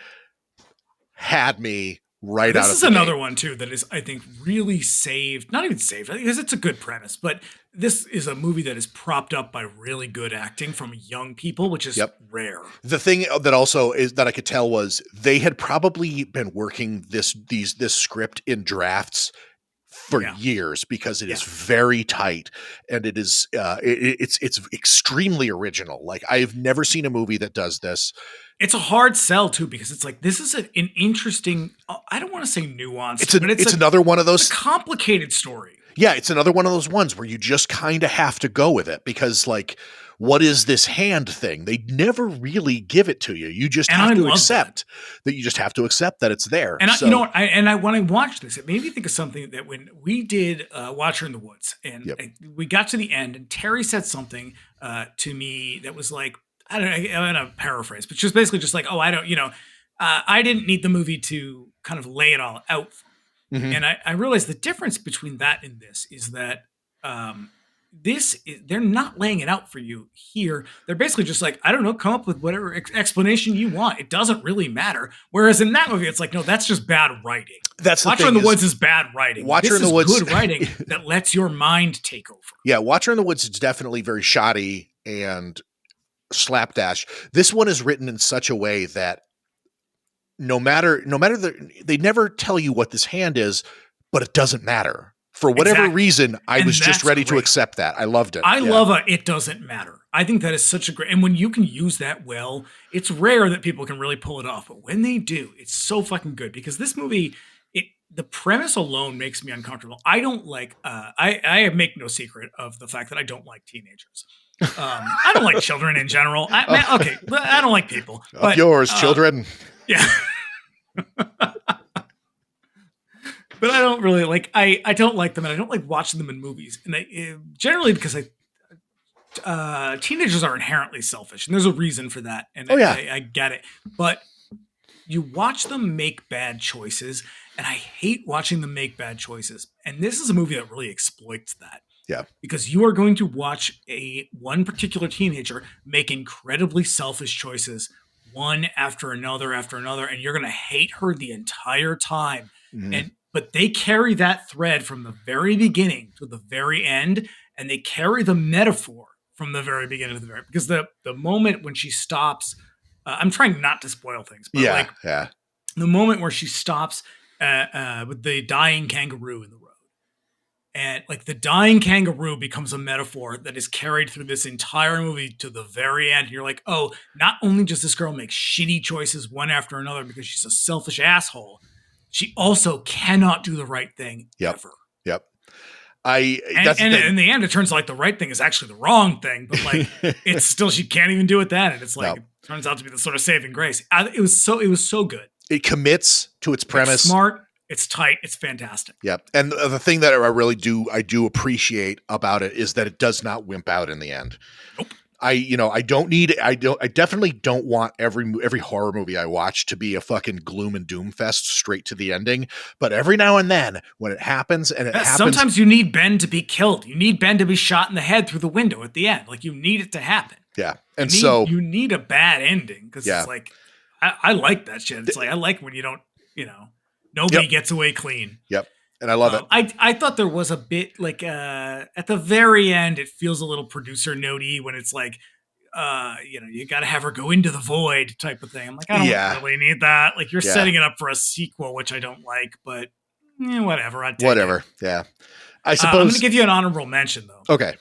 had me right out of the This is another gate. one too that is, I think, really saved. Not even saved, because it's a good premise, but this is a movie that is propped up by really good acting from young people, which is rare. The thing that also is that I could tell was they had probably been working this script in drafts for years, because it is very tight, and it is it's extremely original. Like, I've never seen a movie that does this. It's a hard sell too, because it's like, this is an interesting, I don't want to say nuanced, but it's another one of those, it's a complicated story. Yeah, it's another one of those ones where you just kind of have to go with it, because, like, what is this hand thing? They never really give it to you. You just have to accept that. You just have to accept that it's there. And you know what? When I watched this, it made me think of something that when we did Watcher in the Woods, and we got to the end, and Terry said something to me that was like, I don't know, I'm going to paraphrase, but she was basically just like, oh, I don't, I didn't need the movie to kind of lay it all out for me. Mm-hmm. And I realized the difference between that and this is that they're not laying it out for you here. They're basically just like, I don't know, come up with whatever explanation you want. It doesn't really matter. Whereas in that movie, it's like, no, that's just bad writing. Watcher in the Woods is bad writing. Watcher in the Woods is good writing that lets your mind take over. Yeah, Watcher in the Woods is definitely very shoddy and slapdash. This one is written in such a way that no matter they never tell you what this hand is, but it doesn't matter. For whatever reason, I was just ready to accept that. I loved it. I love it doesn't matter. I think that is such a great, and when you can use that well, it's rare that people can really pull it off. But when they do, it's so fucking good, because this movie, the premise alone makes me uncomfortable. I don't like, I make no secret of the fact that I don't like teenagers. I don't like children in general. I don't like people. Up yours, children. Yeah. But I don't really like, I don't like them, and I don't like watching them in movies. And generally because teenagers are inherently selfish, and there's a reason for that. And I get it. But you watch them make bad choices, and I hate watching them make bad choices. And this is a movie that really exploits that. Yeah. Because you are going to watch one particular teenager make incredibly selfish choices, one after another, and you're going to hate her the entire time. Mm-hmm. But they carry that thread from the very beginning to the very end, and they carry the metaphor from the very beginning to the very, because the moment when she stops, I'm trying not to spoil things, but the moment where she stops with the dying kangaroo in the road, and like the dying kangaroo becomes a metaphor that is carried through this entire movie to the very end. And you're like, oh, not only does this girl make shitty choices one after another because she's a selfish asshole, she also cannot do the right thing ever. Yep. And in the end, it turns out like the right thing is actually the wrong thing, but like it's still, she can't even do it then. And it's like, it turns out to be the sort of saving grace. It was so good. It commits to its premise. It's smart. It's tight. It's fantastic. Yep. And the thing that I do appreciate about it is that it does not wimp out in the end. Nope. I definitely don't want every horror movie I watch to be a fucking gloom and doom fest straight to the ending. But every now and then when it happens, sometimes you need Ben to be killed. You need Ben to be shot in the head through the window at the end. Like, you need it to happen. Yeah. And you need a bad ending, because it's like, I like that shit. It's like, I like when you don't, nobody gets away clean. Yep. And I love it. I thought there was a bit like at the very end, it feels a little producer notey when it's like, you got to have her go into the void type of thing. I'm like, I don't really need that. Like, you're setting it up for a sequel, which I don't like, but whatever. Whatever. Yeah. I suppose. I'm going to give you an honorable mention, though. Okay.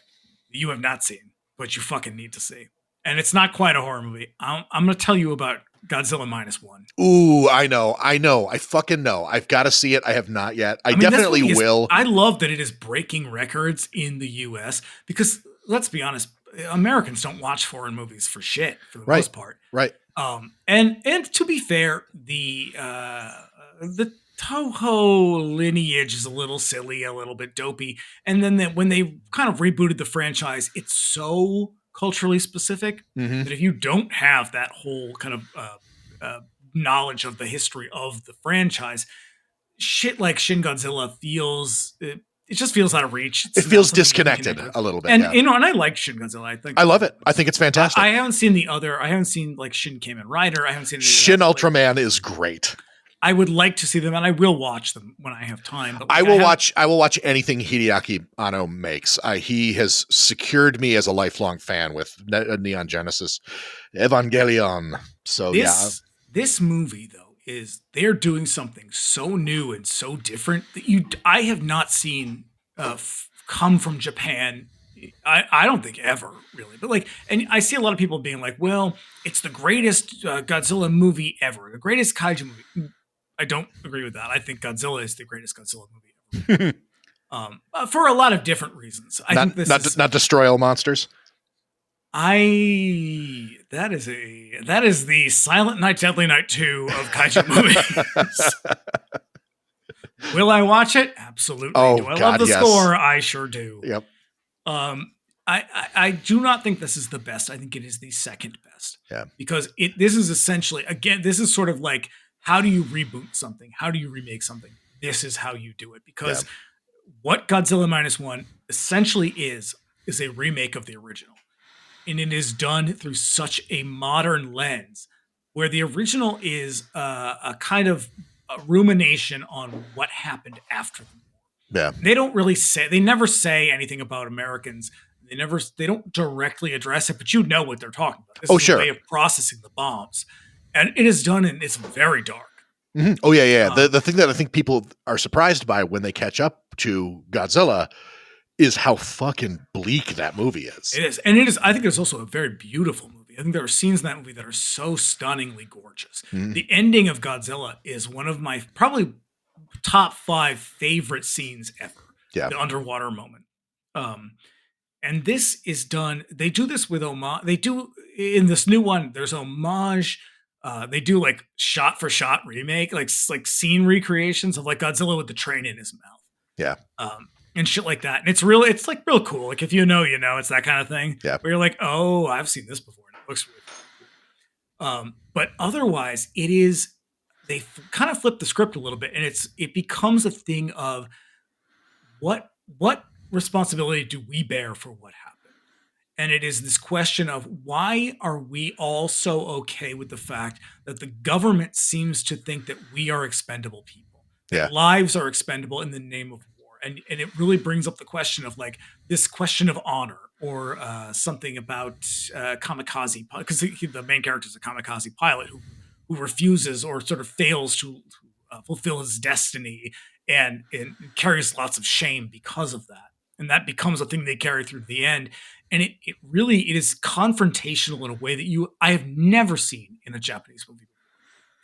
You have not seen, but you fucking need to see. And it's not quite a horror movie. I'm going to tell you about Godzilla -1. Ooh, I know. I fucking know. I've got to see it. I have not yet. I definitely will. I love that it is breaking records in the US, because let's be honest, Americans don't watch foreign movies for shit for the most part. Right. And to be fair, the Toho lineage is a little silly, a little bit dopey. And then when they kind of rebooted the franchise, it's so culturally specific that if you don't have that whole kind of knowledge of the history of the franchise, shit like Shin Godzilla it just feels out of reach. It feels disconnected a little bit. And and I like Shin Godzilla. I love it. I think it's fantastic. I haven't seen like Shin Kamen Rider. I haven't seen Shin Ultraman is great. I would like to see them, and I will watch them when I have time. But I will watch anything Hideaki Anno makes. He has secured me as a lifelong fan with Neon Genesis Evangelion. So this movie though they're doing something so new and so different that I have not seen come from Japan. I don't think ever really, but like, and I see a lot of people being like, well, it's the greatest Godzilla movie ever, the greatest kaiju movie. I don't agree with that. I think Godzilla is the greatest Godzilla movie ever. For a lot of different reasons. I think this is not destroy all monsters. That is the Silent Night, Deadly Night 2 of kaiju movies. Will I watch it? Absolutely. Oh, do I God, love the yes. score? I sure do. Yep. I do not think this is the best. I think it is the second best. Yeah. Because this is essentially, again, this is sort of like, how do you reboot something? How do you remake something? This is how you do it. Because what Godzilla Minus One essentially is a remake of the original. And it is done through such a modern lens where the original is a kind of a rumination on what happened after the war. Yeah. They never say anything about Americans. They don't directly address it, but you know what they're talking about. This is a way of processing the bombs. And it is done, and it's very dark. Mm-hmm. Oh, yeah. The thing that I think people are surprised by when they catch up to Godzilla is how fucking bleak that movie is. It is. And it is. I think it's also a very beautiful movie. I think there are scenes in that movie that are so stunningly gorgeous. Mm. The ending of Godzilla is one of my probably top 5 favorite scenes ever. Yeah. The underwater moment. And this is done. They do this with homage. They do in this new one. There's homage. They do like shot for shot remake, like scene recreations of like Godzilla with the train in his mouth. Yeah. And shit like that. And it's like real cool. Like if you know, it's that kind of thing. Yeah. Where you're like, oh, I've seen this before. And it looks really cool. But otherwise, it is. They kind of flip the script a little bit, and it becomes a thing of what responsibility do we bear for what happened? And it is this question of why are we all so okay with the fact that the government seems to think that we are expendable people, that lives are expendable in the name of war. And it really brings up the question of like this question of honor or something about kamikaze, because the main character is a kamikaze pilot who refuses or sort of fails to fulfill his destiny and carries lots of shame because of that. And that becomes a thing they carry through to the end. And it is confrontational in a way that I have never seen in a Japanese movie.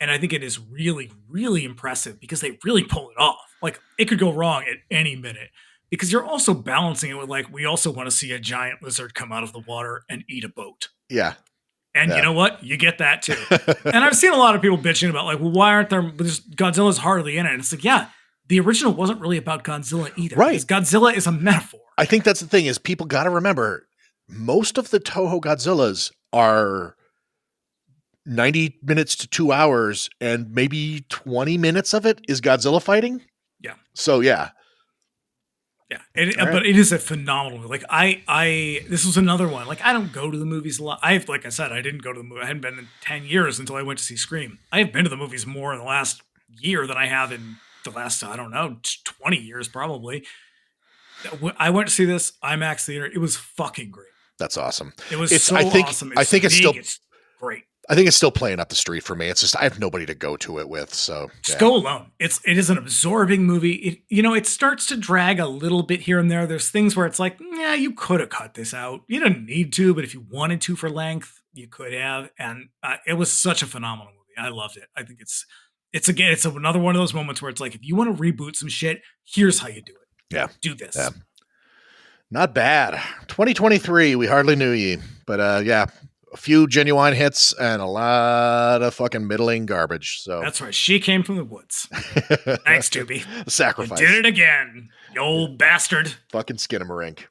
And I think it is really, really impressive because they really pull it off. Like it could go wrong at any minute because you're also balancing it with like, we also want to see a giant lizard come out of the water and eat a boat. Yeah. And you know what? You get that too. And I've seen a lot of people bitching about like, well, why aren't there, Godzilla's hardly in it. And it's like, yeah, the original wasn't really about Godzilla either. Right. Because Godzilla is a metaphor. I think that's the thing is people got to remember most of the Toho Godzillas are 90 minutes to 2 hours and maybe 20 minutes of it is Godzilla fighting. Yeah. So yeah. Yeah. But it is a phenomenal movie. Like this was another one. Like I don't go to the movies a lot. Like I said, I didn't go to the movie. I hadn't been in 10 years until I went to see Scream. I have been to the movies more in the last year than I have in the last, 20 years probably. I went to see this IMAX theater. It was fucking great. That's awesome. It was awesome. It's great. I think it's still playing up the street for me. It's just I have nobody to go to it with, so just go alone. It is an absorbing movie. It starts to drag a little bit here and there. There's things where it's like, yeah, you could have cut this out. You didn't need to, but if you wanted to for length, you could have. And it was such a phenomenal movie. I loved it. I think it's another one of those moments where it's like, if you want to reboot some shit, here's how you do it. Yeah, do this. Yeah. Not bad. 2023. We hardly knew ye, but a few genuine hits and a lot of fucking middling garbage. So that's right. She came from the woods. Thanks, Tubi. Sacrifice. You did it again, you old bastard. Fucking Skinamarink.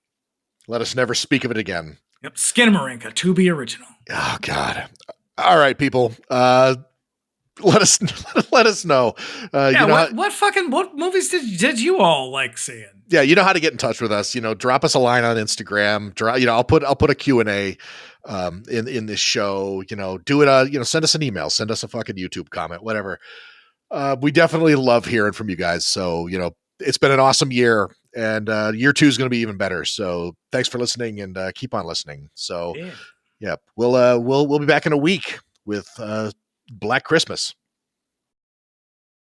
Let us never speak of it again. Yep, Skinamarink, a Tubi original. Oh God. All right, people. Let us know. What movies did you all like seeing? Yeah, you know how to get in touch with us. Drop us a line on Instagram. I'll put a Q&A in this show. Do it. Send us an email. Send us a fucking YouTube comment. Whatever. We definitely love hearing from you guys. So, it's been an awesome year, and year 2 is going to be even better. So thanks for listening, and keep on listening. So Yeah. yeah, we'll be back in a week with Black Christmas.